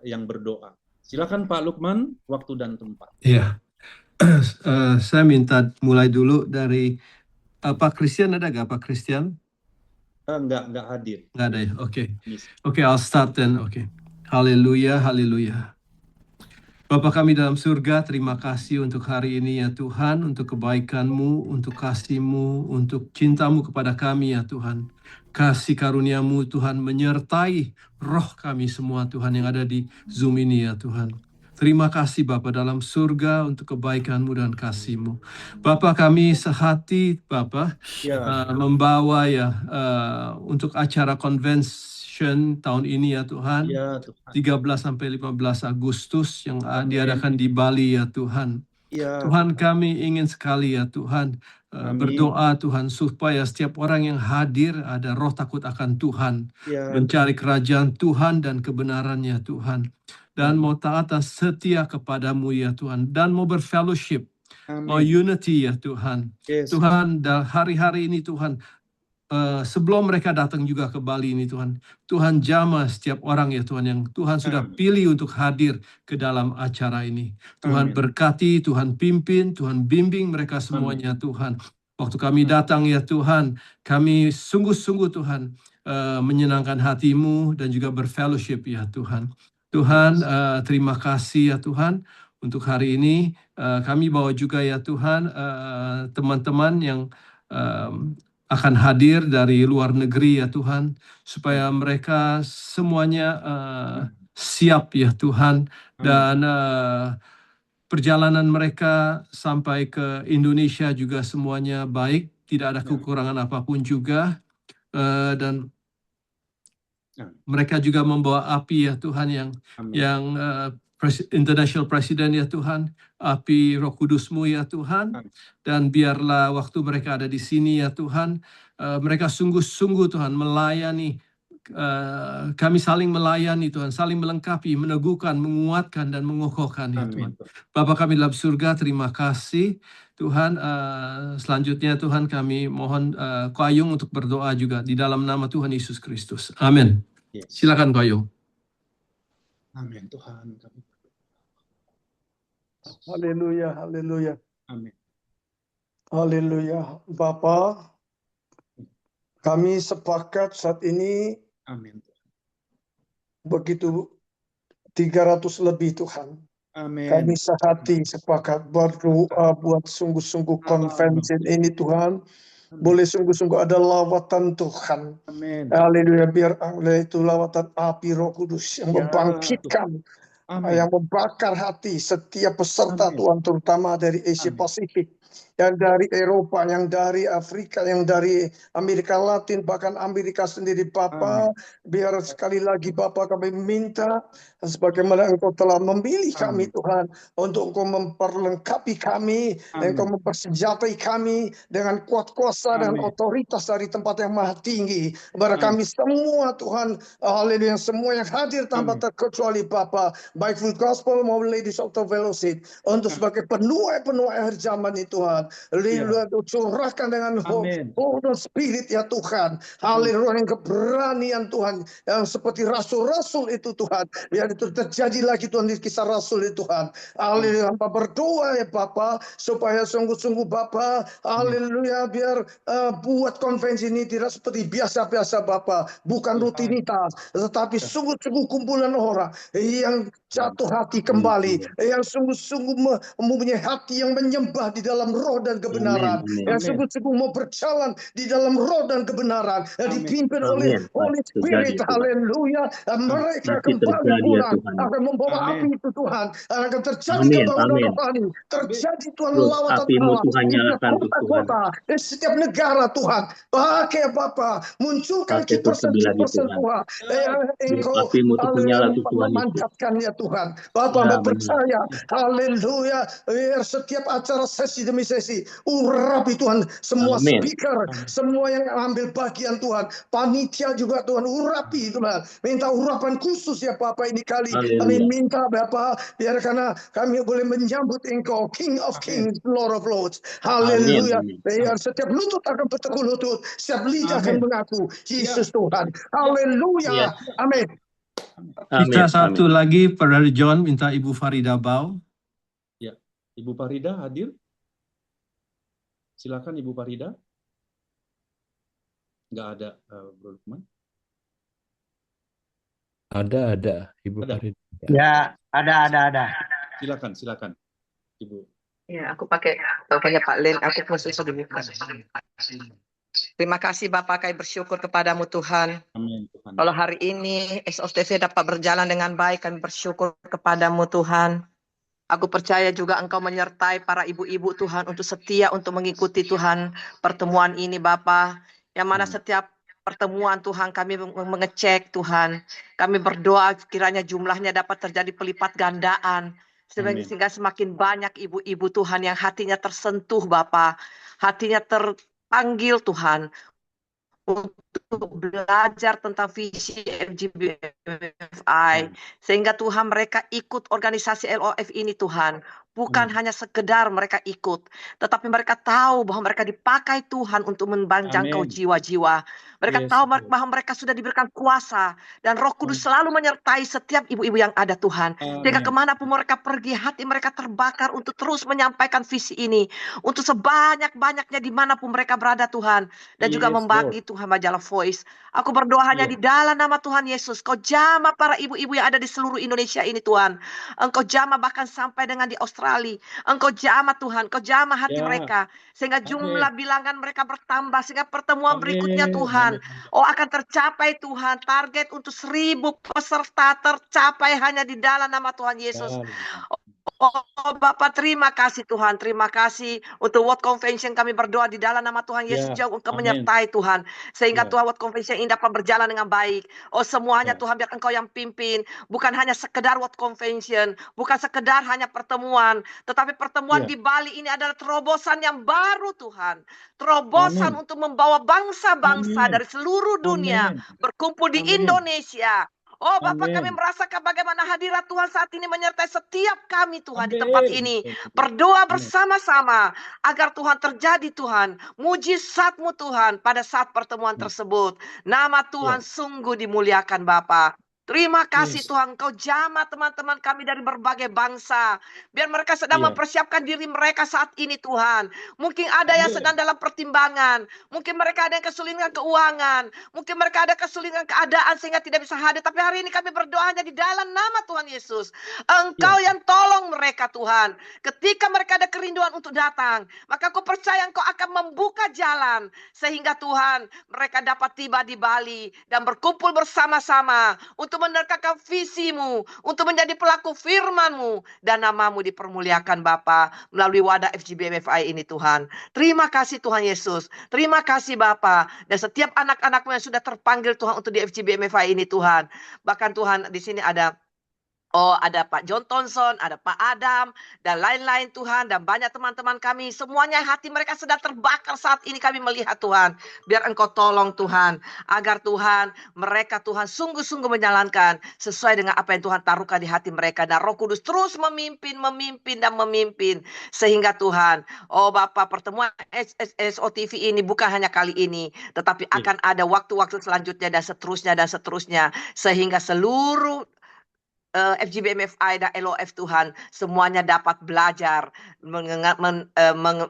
yang berdoa. Silakan Pak Lukman, waktu dan tempat. Iya, saya minta mulai dulu dari Pak Christian, ada nggak Pak Christian? Enggak hadir. Nggak ada ya, oke. Oke, I'll start then, oke. Haleluya, haleluya. Bapa kami dalam surga, terima kasih untuk hari ini ya Tuhan, untuk kebaikan-Mu, untuk kasih-Mu, untuk cinta-Mu kepada kami ya Tuhan. Kasih karunia-Mu Tuhan menyertai roh kami semua Tuhan yang ada di Zoom ini ya Tuhan. Terima kasih Bapa dalam surga untuk kebaikan-Mu dan kasih-Mu. Bapa kami sehati Bapa membawa ya untuk acara convention tahun ini ya Tuhan. 13 sampai 15 Agustus yang diadakan di Bali ya Tuhan. Tuhan kami ingin sekali ya Tuhan berdoa Tuhan supaya setiap orang yang hadir ada roh takut akan Tuhan, mencari kerajaan Tuhan dan kebenarannya Tuhan. Dan mau taat dan setia kepadamu ya Tuhan. Dan mau berfellowship, mau unity ya Tuhan. Tuhan, hari-hari ini Tuhan, sebelum mereka datang juga ke Bali ini Tuhan, Tuhan jamah setiap orang ya Tuhan yang Tuhan sudah pilih untuk hadir ke dalam acara ini. Tuhan berkati, Tuhan pimpin, Tuhan bimbing mereka semuanya Tuhan. Waktu kami datang ya Tuhan, kami sungguh-sungguh Tuhan menyenangkan hati-Mu dan juga berfellowship ya Tuhan. Tuhan, terima kasih ya Tuhan untuk hari ini. Kami bawa juga ya Tuhan teman-teman yang akan hadir dari luar negeri ya Tuhan, supaya mereka semuanya siap ya Tuhan, dan perjalanan mereka sampai ke Indonesia juga semuanya baik, tidak ada kekurangan apapun juga, dan mereka juga membawa api ya Tuhan yang International President ya Tuhan, api Roh Kudus-Mu ya Tuhan, dan biarlah waktu mereka ada di sini ya Tuhan, mereka sungguh-sungguh Tuhan melayani, kami saling melayani Tuhan, saling melengkapi, meneguhkan, menguatkan dan mengokohkan ya Tuhan. Bapa kami dalam surga, terima kasih Tuhan. Selanjutnya Tuhan kami mohon Ko Ayung untuk berdoa juga di dalam nama Tuhan Yesus Kristus. Amin. Silakan Ko Ayung. Amin Tuhan. Haleluya, haleluya. Amin. Haleluya. Bapa, kami sepakat saat ini. Amin. Begitu 300 lebih Tuhan. Amin. Kami sehati sepakat berdoa buat sungguh-sungguh konvensi ini Tuhan. Boleh sungguh-sungguh ada lawatan Tuhan. Amin. Haleluya, biar itu lawatan api Roh Kudus yang membangkitkan, yang membakar hati setiap peserta Tuhan, terutama dari Asia Pasifik, yang dari Eropa, yang dari Afrika, yang dari Amerika Latin, bahkan Amerika sendiri Bapa. Biar sekali lagi Bapa kami minta, sebagaimana Engkau telah memilih kami Tuhan, untuk Engkau memperlengkapi kami, Engkau mempersenjatai kami dengan kuat kuasa dan otoritas dari tempat yang maha tinggi. Kepada kami semua Tuhan, haleluya, semua yang hadir tanpa terkecuali Bapa, baik Full Gospel maupun Ladies of the Fellowship, untuk sebagai penuai akhir zaman ini Tuhan. Haleluya, curahkan dengan Amin. Holy Spirit ya Tuhan. Haleluya, yang keberanian Tuhan, yang seperti rasul-rasul itu Tuhan. Biar itu terjadi lagi Tuhan di kisah rasul itu Tuhan. Haleluya, hamba berdoa ya Bapa, supaya sungguh-sungguh Bapa, haleluya, biar buat konvensi ini tidak seperti biasa-biasa Bapa, bukan rutinitas, tetapi sungguh-sungguh kumpulan orang yang jatuh hati kembali, yang sungguh-sungguh mempunyai hati yang menyembah di dalam roh dan kebenaran, yang sungguh-sungguh mau berjalan di dalam roh dan kebenaran, dipimpin oleh Holy Spirit. Haleluya, mereka kembali pulang akan membawa api itu Tuhan, akan terjadi kebangunan rohani, terjadi Tuhan lawatan Allah di setiap kota-kota, di setiap negara Tuhan. Pakai Bapa, munculkan kiper-kiper Tuhan, Engkau memanjatkan ya Tuhan. Bapa percaya, haleluya, biar setiap acara sesi demi sesi, urapi Tuhan semua speaker, semua yang ambil bagian Tuhan, panitia juga Tuhan, urapi Tuhan, minta urapan khusus ya Bapak ini kali, kami minta Bapak, biar karena kami boleh menyambut Engkau, King of Kings, Lord of Lords, haleluya, biar setiap lutut akan bertekuk lutut, setiap lidah akan mengaku, Yesus Tuhan, haleluya, amin. Kita satu lagi, Brother John minta Ibu Farida Bau. Ya, Ibu Farida hadir. Silakan Ibu Farida. Nggak ada, Bro Lukman. Ada Ibu Farida. Ya, ada. Silakan, Ibu. Ya, aku pakai teleponnya Pak Len, aku khusus dibuka. Terima kasih Bapak, kami bersyukur kepadamu Tuhan. Amin, Tuhan. Kalau hari ini SOTV dapat berjalan dengan baik, kami bersyukur kepadamu Tuhan. Aku percaya juga Engkau menyertai para ibu-ibu Tuhan untuk setia untuk mengikuti Tuhan pertemuan ini Bapak. Yang mana setiap pertemuan Tuhan kami mengecek Tuhan. Kami berdoa kiranya jumlahnya dapat terjadi pelipat gandaan. Sehingga semakin banyak ibu-ibu Tuhan yang hatinya tersentuh Bapak. Hatinya terpanggil Tuhan untuk belajar tentang visi FGBMFI, sehingga Tuhan mereka ikut organisasi LOF ini Tuhan, bukan hanya sekedar mereka ikut, tetapi mereka tahu bahwa mereka dipakai Tuhan untuk menjangkau jiwa-jiwa. Mereka tahu bahwa mereka sudah diberikan kuasa dan Roh Kudus selalu menyertai setiap ibu-ibu yang ada Tuhan. Sehingga kemanapun mereka pergi, hati mereka terbakar untuk terus menyampaikan visi ini, untuk sebanyak-banyaknya dimanapun mereka berada Tuhan, dan juga membagi Tuhan majalah Voice. Aku berdoa hanya di dalam nama Tuhan Yesus, Kau jamah para ibu-ibu yang ada di seluruh Indonesia ini Tuhan. Engkau jamah bahkan sampai dengan di Australia. Engkau jamah Tuhan, Kau jamah hati mereka, sehingga jumlah bilangan mereka bertambah, sehingga pertemuan berikutnya Tuhan, akan tercapai Tuhan. Target untuk 1000 peserta tercapai hanya di dalam nama Tuhan Yesus. Oh Bapak, terima kasih Tuhan, terima kasih untuk World Convention. Kami berdoa di dalam nama Tuhan Yesus, jauh Engkau menyertai Tuhan, sehingga Tuhan World Convention ini dapat berjalan dengan baik. Oh semuanya Tuhan, biar Engkau yang pimpin, bukan hanya sekedar World Convention, bukan sekedar hanya pertemuan, tetapi pertemuan di Bali ini adalah terobosan yang baru Tuhan, terobosan untuk membawa bangsa-bangsa dari seluruh dunia berkumpul di Indonesia. Oh Bapak, kami merasakan bagaimana hadirat Tuhan saat ini menyertai setiap kami Tuhan di tempat ini. Berdoa bersama-sama agar Tuhan terjadi Tuhan, mujizat-Mu Tuhan pada saat pertemuan tersebut. Nama Tuhan sungguh dimuliakan Bapak. Terima kasih Tuhan, Kau jamah teman-teman kami dari berbagai bangsa. Biar mereka sedang mempersiapkan diri mereka saat ini Tuhan. Mungkin ada yang sedang dalam pertimbangan. Mungkin mereka ada yang kesulitan keuangan. Mungkin mereka ada kesulitan keadaan sehingga tidak bisa hadir. Tapi hari ini kami berdoa hanya di dalam nama Tuhan Yesus. Engkau yang tolong mereka Tuhan. Ketika mereka ada kerinduan untuk datang, maka aku percaya Engkau akan membuka jalan. Sehingga Tuhan, mereka dapat tiba di Bali dan berkumpul bersama-sama untuk menerkakan visi-Mu, untuk menjadi pelaku firman-Mu, dan nama-Mu dipermuliakan Bapa melalui wadah FGBMFI ini Tuhan. Terima kasih Tuhan Yesus, terima kasih Bapa, dan setiap anak-anak-Mu yang sudah terpanggil Tuhan untuk di FGBMFI ini Tuhan. Bahkan Tuhan, di sini ada Oh, ada Pak John Thompson, ada Pak Adam, dan lain-lain Tuhan, dan banyak teman-teman kami. Semuanya hati mereka sedang terbakar saat ini kami melihat Tuhan. Biar Engkau tolong Tuhan, agar Tuhan, mereka Tuhan sungguh-sungguh menjalankan sesuai dengan apa yang Tuhan taruhkan di hati mereka. Dan Roh Kudus terus memimpin, dan memimpin. Sehingga Tuhan, oh Bapak, pertemuan SOTV ini bukan hanya kali ini, tetapi akan ada waktu-waktu selanjutnya dan seterusnya. Sehingga seluruh FGBMFI dan LOF Tuhan semuanya dapat belajar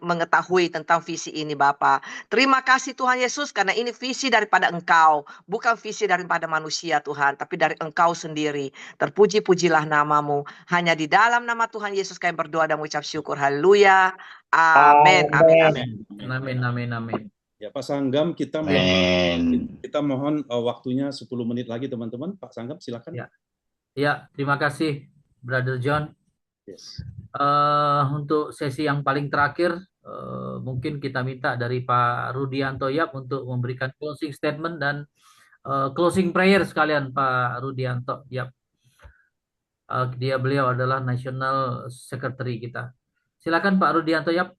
mengetahui tentang visi ini Bapa. Terima kasih Tuhan Yesus karena ini visi daripada Engkau, bukan visi daripada manusia Tuhan, tapi dari Engkau sendiri. Terpuji-pujilah namamu. Hanya di dalam nama Tuhan Yesus kami berdoa dan mengucap syukur. Haleluya. Amin. Amin. Ya, Pak Sanggam, kita mohon waktunya 10 menit lagi teman-teman. Pak Sanggam silakan. Ya, terima kasih Brother John. Yes. Untuk sesi yang paling terakhir, mungkin kita minta dari Pak Rudianto Yap untuk memberikan closing statement dan closing prayer sekalian Pak Rudianto Yap. Beliau adalah National Secretary kita. Silakan Pak Rudianto Yap.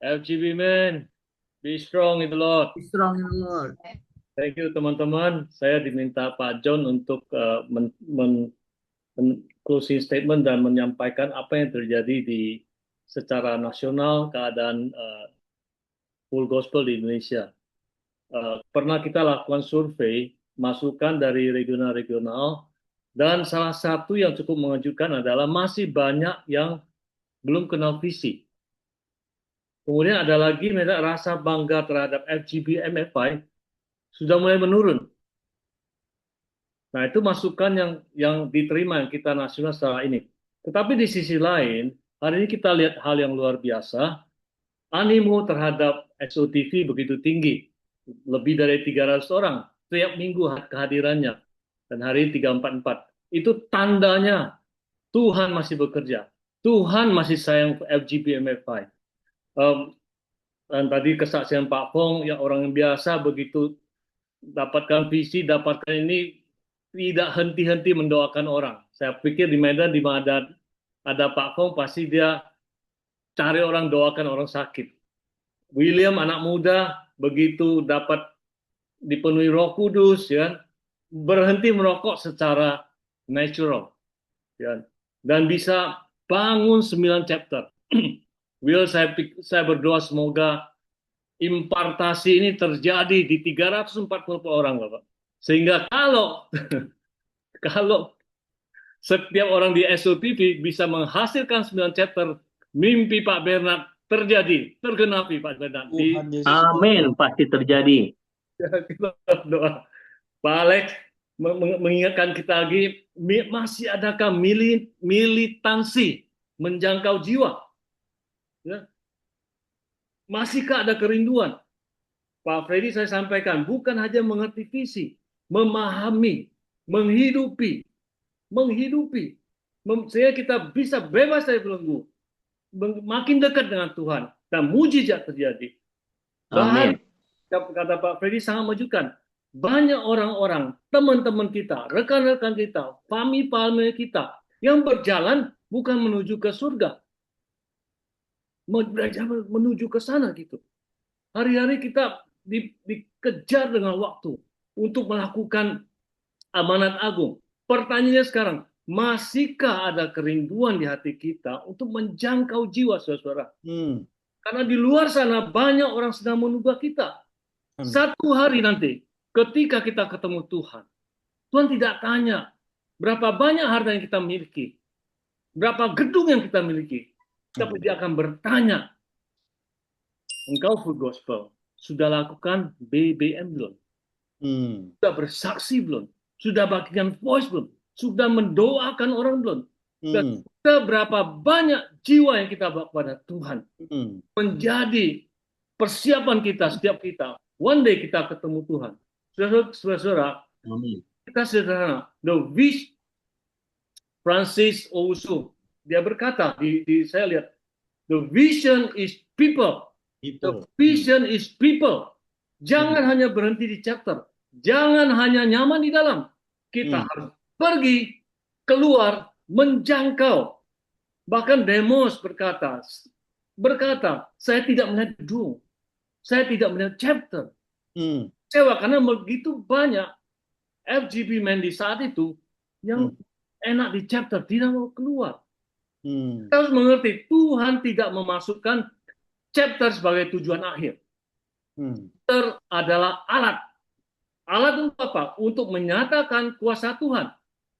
FGB men, be strong in the Lord. Be strong in the Lord. Thank you teman-teman. Saya diminta Pak John untuk closing statement dan menyampaikan apa yang terjadi secara nasional keadaan full gospel di Indonesia. Pernah kita lakukan survei masukan dari regional-regional dan salah satu yang cukup mengejutkan adalah masih banyak yang belum kenal visi. Kemudian ada lagi rasa bangga terhadap FGBMFI sudah mulai menurun. Nah, itu masukan yang diterima yang kita nasional setelah ini. Tetapi di sisi lain, hari ini kita lihat hal yang luar biasa. Animo terhadap SOTV begitu tinggi. Lebih dari 300 orang setiap minggu kehadirannya. Dan hari ini 344. Itu tandanya Tuhan masih bekerja. Tuhan masih sayang FGBMFI. Dan tadi kesaksian Pak Fong, yang orang yang biasa begitu dapatkan visi, dapatkan ini, tidak henti-henti mendoakan orang. Saya pikir di Medan, di mana ada Pak Fong, pasti dia cari orang doakan orang sakit. William, anak muda, begitu dapat dipenuhi Roh Kudus, ya, berhenti merokok secara natural, ya, dan bisa bangun 9 chapter. Will, saya berdoa semoga impartasi ini terjadi di 340 orang, Bapak. Sehingga kalau setiap orang di SOTV bisa menghasilkan 9 chapter, mimpi Pak Bernard terjadi, tergenapi Pak Bernard. Amin, pasti terjadi. Kita doa. Pak Alex mengingatkan kita lagi, masih adakah militansi menjangkau jiwa? Ya. Masihkah ada kerinduan? Pak Freddy saya sampaikan, bukan hanya mengerti visi, memahami, menghidupi. Sehingga kita bisa bebas dari belenggu, makin dekat dengan Tuhan, dan mujizat terjadi. Bahkan, kata Pak Freddy sangat mengejutkan, banyak orang-orang, teman-teman kita, rekan-rekan kita, family kita, yang berjalan bukan menuju ke surga, menuju ke sana gitu. Hari-hari kita dikejar dengan waktu untuk melakukan amanat agung. Pertanyaannya sekarang, masihkah ada kerinduan di hati kita untuk menjangkau jiwa, saudara-saudara? Karena di luar sana banyak orang sedang menunggu kita. Satu hari nanti, ketika kita ketemu Tuhan, Tuhan tidak tanya berapa banyak harta yang kita miliki, berapa gedung yang kita miliki, tapi dia akan bertanya, engkau full gospel, sudah lakukan BBM belum? Sudah bersaksi belum? Sudah bagikan voice belum? Sudah mendoakan orang belum? Dan sudah berapa banyak jiwa yang kita bawa kepada Tuhan? Menjadi persiapan kita, setiap kita. One day kita ketemu Tuhan. Saudara-saudara, kita sederhana. The wish Francis Ousu, dia berkata, saya lihat, the vision is people. The vision is people. Jangan hanya berhenti di chapter. Jangan hanya nyaman di dalam. Kita harus pergi, keluar, menjangkau. Bahkan Demos berkata, saya tidak melihat gedung, saya tidak melihat chapter. Kecewa karena begitu banyak FGB men di saat itu yang enak di chapter, tidak mau keluar. Kita harus mengerti, Tuhan tidak memasukkan chapter sebagai tujuan akhir. Chapter adalah alat. Alat untuk apa? Untuk menyatakan kuasa Tuhan.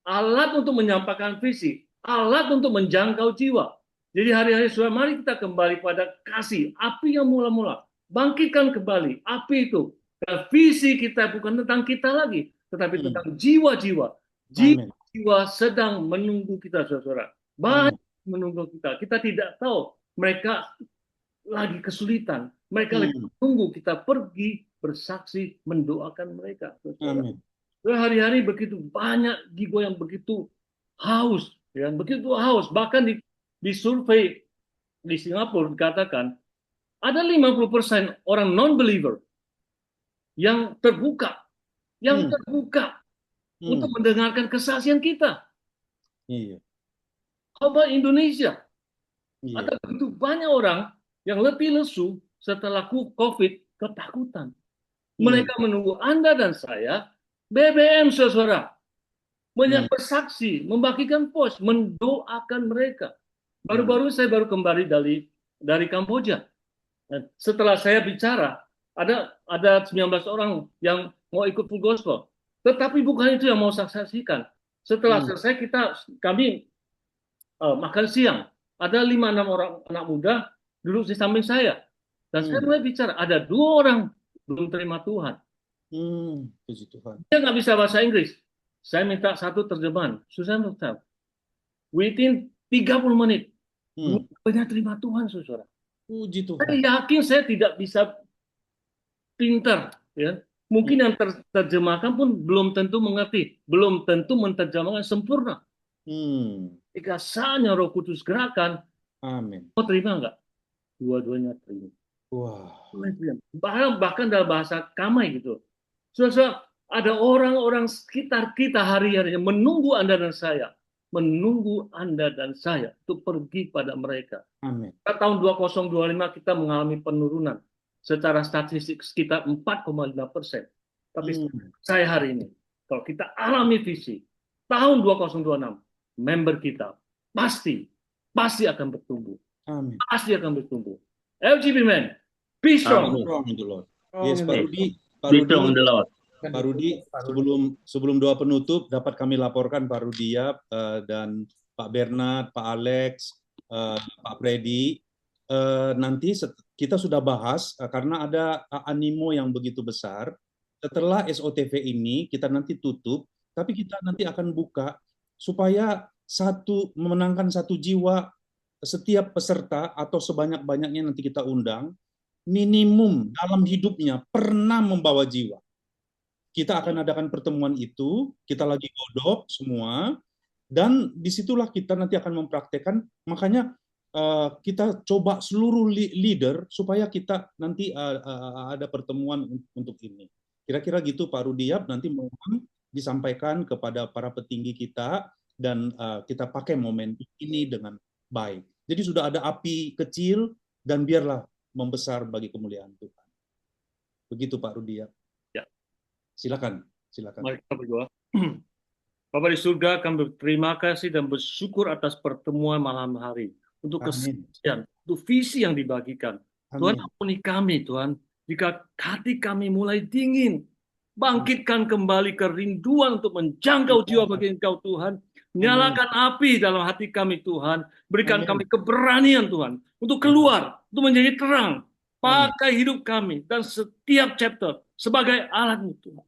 Alat untuk menyampaikan visi. Alat untuk menjangkau jiwa. Jadi hari-hari saudara, mari kita kembali pada kasih. Api yang mula-mula. Bangkitkan kembali api itu. Dan visi kita bukan tentang kita lagi, tetapi tentang jiwa-jiwa. Jiwa sedang menunggu kita, saudara. Banyak menunggu kita. Kita tidak tahu mereka lagi kesulitan. Mereka lagi menunggu kita pergi bersaksi, mendoakan mereka. Amin. Hari-hari begitu banyak jiwa yang begitu haus, ya, begitu haus. Bahkan di survei di Singapura dikatakan ada 50% orang non-believer yang terbuka, untuk mendengarkan kesaksian kita. Iya. Coba Indonesia, ada begitu banyak orang yang lebih lesu setelah COVID, ketakutan. Mereka menunggu Anda dan saya, BBM saudara, bersaksi, membagikan post, mendoakan mereka. Baru-baru saya baru kembali dari Kamboja. Dan setelah saya bicara, ada 19 orang yang mau ikut full gospel. Tetapi bukan itu yang mau saya saksikan. Setelah selesai kami makan siang. Ada 5-6 orang anak muda duduk di samping saya. Dan saya mulai bicara, ada 2 orang belum terima Tuhan. Puji Tuhan. Dia nggak bisa bahasa Inggris. Saya minta satu terjemahan. Susah minta. Within 30 menit. Banyak terima Tuhan, saudara. Puji Tuhan. Saya yakin saya tidak bisa pintar. Ya. Mungkin yang terjemahkan pun belum tentu mengerti. Belum tentu menerjemahkan sempurna. Jika saatnya Roh Kudus gerakan, amin. Mau terima nggak? Dua-duanya terima. Wah. Bahkan dalam bahasa Kamai gitu. Saudara, ada orang-orang sekitar kita hari-hari yang menunggu Anda dan saya. Menunggu Anda dan saya untuk pergi pada mereka. Amin. Tahun 2025 kita mengalami penurunan. Secara statistik sekitar 4,5%. Tapi saya hari ini, kalau kita alami visi, tahun 2026, member kita pasti akan bertumbuh. Amin. Pasti akan bertumbuh. LGB men, be strong. Yes, Pak Rudi, sebelum doa penutup dapat kami laporkan Pak Rudi dan Pak Bernard, Pak Alex, Pak Freddy, nanti kita sudah bahas karena ada animo yang begitu besar. Setelah SOTV ini kita nanti tutup, tapi kita nanti akan buka supaya memenangkan satu jiwa setiap peserta atau sebanyak-banyaknya nanti kita undang, minimum dalam hidupnya pernah membawa jiwa. Kita akan adakan pertemuan itu, kita lagi godok semua, dan disitulah kita nanti akan mempraktekkan, makanya kita coba seluruh leader supaya kita nanti ada pertemuan untuk ini. Kira-kira gitu Pak Rudiap, nanti mohon disampaikan kepada para petinggi kita, dan kita pakai momentum ini dengan baik. Jadi sudah ada api kecil, dan biarlah membesar bagi kemuliaan Tuhan. Begitu Pak Rudiap. Silakan. Mari kita berdoa. Bapa di surga, kami berterima kasih dan bersyukur atas pertemuan malam hari. Untuk kesaksian, untuk visi yang dibagikan. Tuhan, ampuni kami, Tuhan. Jika hati kami mulai dingin, bangkitkan kembali kerinduan untuk menjangkau jiwa bagi Engkau, Tuhan. Nyalakan api dalam hati kami, Tuhan. Berikan kami keberanian, Tuhan, untuk keluar, untuk menjadi terang. Pakai hidup kami dan setiap chapter sebagai alat-Mu, Tuhan,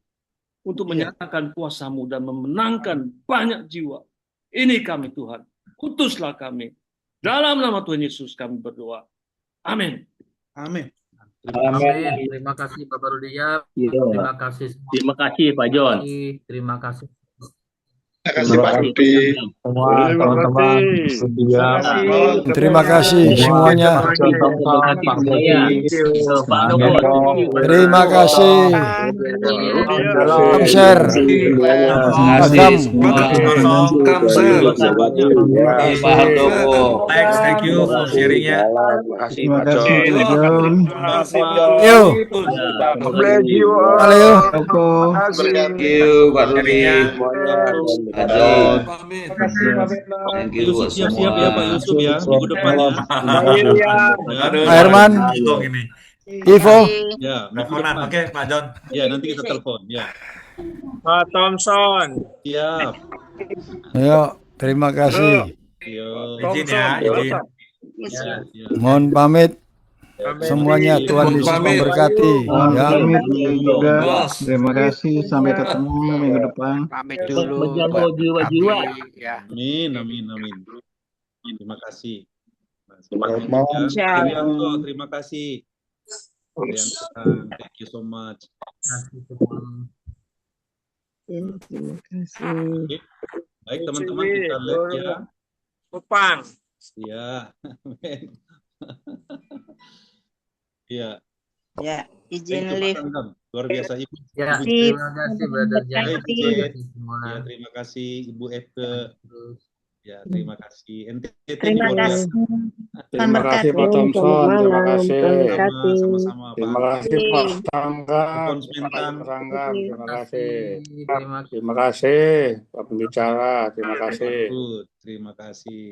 untuk menyatakan kuasa-Mu dan memenangkan banyak jiwa. Ini kami, Tuhan. Utuslah kami. Dalam nama Tuhan Yesus kami berdoa. Amin. Amin. Amin. Terima kasih Bapak Rudiap. Terima kasih. Terima kasih Pak John. Terima kasih. Terima kasih semua teman-teman setia. Terima kasih semuanya. Pak Budi, Pak Eko, Terima kasih. Kamser. Agam. Kamsel. Pak Handoko. Thank you for sharingnya. Terima kasih Pak John. Yo. bless you all. Halo. Thank you Pak Dodi. Pak John. Terima kasih Pak Bernard. Thank you Yusuf buat siap-siap ya Pak semua. Yusuf ya minggu depan ya. Pak Herman. Ivo. Ya, minggu depan. Oke, Pak John. Ya, nanti kita telepon ya. Pak Thompson. Siap. Ayo, terima kasih. Yo. Izin ya, izin. Ya, ya. Mohon pamit semuanya. Tuhan Yesus Pamit. memberkati. Ya. Juga. Terima kasih. Sampai ketemu minggu depan. Pamit dulu. Menjangkau jiwa-jiwa. Ya. Amin, amin, amin. Terima kasih. Selamat malam. Trianto, terima kasih. Trianto, thank you so much. Terima kasih. Oke. Baik teman-teman, kita lihat ya. Kupang. Iya. Amin. Iya. Ya, izin Thank you, live. Pak Tanggang. Luar biasa Ibu. Ya, Ibu terima kasih Brother Jan. Baik, Terima Cid. kasih semua. Ya, terima kasih Ibu Eke. Ya, terima kasih. NTT Terima juga kasih. Terima kasih Pak Thompson, terima kasih. sama-sama Pak Terima Andri. kasih Pak Tangga, Alphonse Mentan. Pak Rangga, terima kasih. Terima kasih. Terima kasih Pak Pembicara, terima Pak kasih. Mahfud, terima kasih.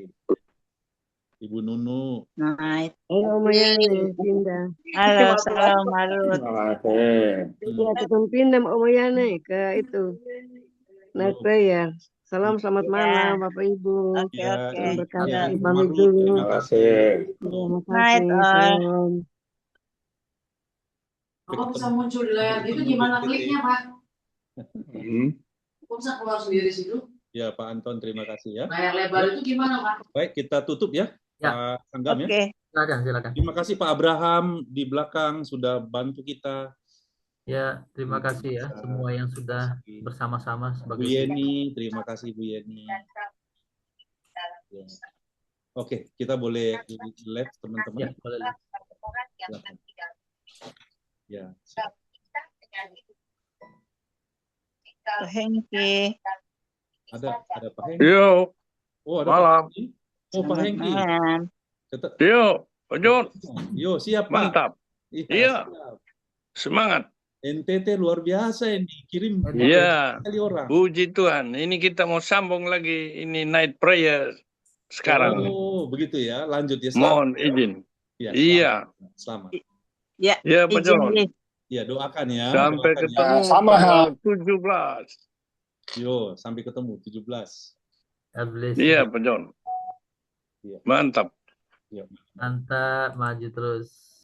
Ibu Nunu. Nah, Halo Mayane, pindah. halo, salam, Marut. Terima kasih. Iya, tukang pindah Mbak Mayane ke itu. Night prayer. Salam, selamat malam Bapak Ibu. Oke, Ya, oke. Tuhan berkati. ya, Ibu Pamit Marut, dulu. Terima kasih. Terima Night, kasih. all. Salam. Bapak bisa muncul di layar itu gimana kliknya Pak? Kok bisa keluar sendiri situ? Ya, Pak Anton, terima kasih ya. Layar lebar itu gimana Pak? Baik, kita tutup ya, Ya. Pak Sanggam ya. Oke. Silakan, silakan. Terima kasih Pak Abraham di belakang sudah bantu kita. Ya, terima kasih ya semua yang sudah bersama-sama Bu sebagai Yeni, terima kasih Bu Yeni. Ya. Oke, kita boleh live teman-teman. Ya, boleh. Silakan. Ya. Pak Hengki. Ada Pak Hengki. Yo, Oh, ada malam. Pak Hengki. Oh, Pak Hengki. Malam. Yo, Pak John. Yo, siap Pak. Mantap. Iya. Siap. Semangat. NTT luar biasa ini, kirim Iya. sekali orang. Puji Tuhan. Ini kita mau sambung lagi ini night prayer sekarang. Oh, begitu ya. Lanjut ya. Selamat. Mohon izin. Ya, Iya. Selamat. Ya, Ya, Pak izin John. live. Ya, doakan ya. Sampai Doakan ya. ketemu Sama. tanggal 17. Yo, sampai ketemu 17. God bless Iya, you. Pak John. Iya. Mantap. Iya. Mantap, maju terus.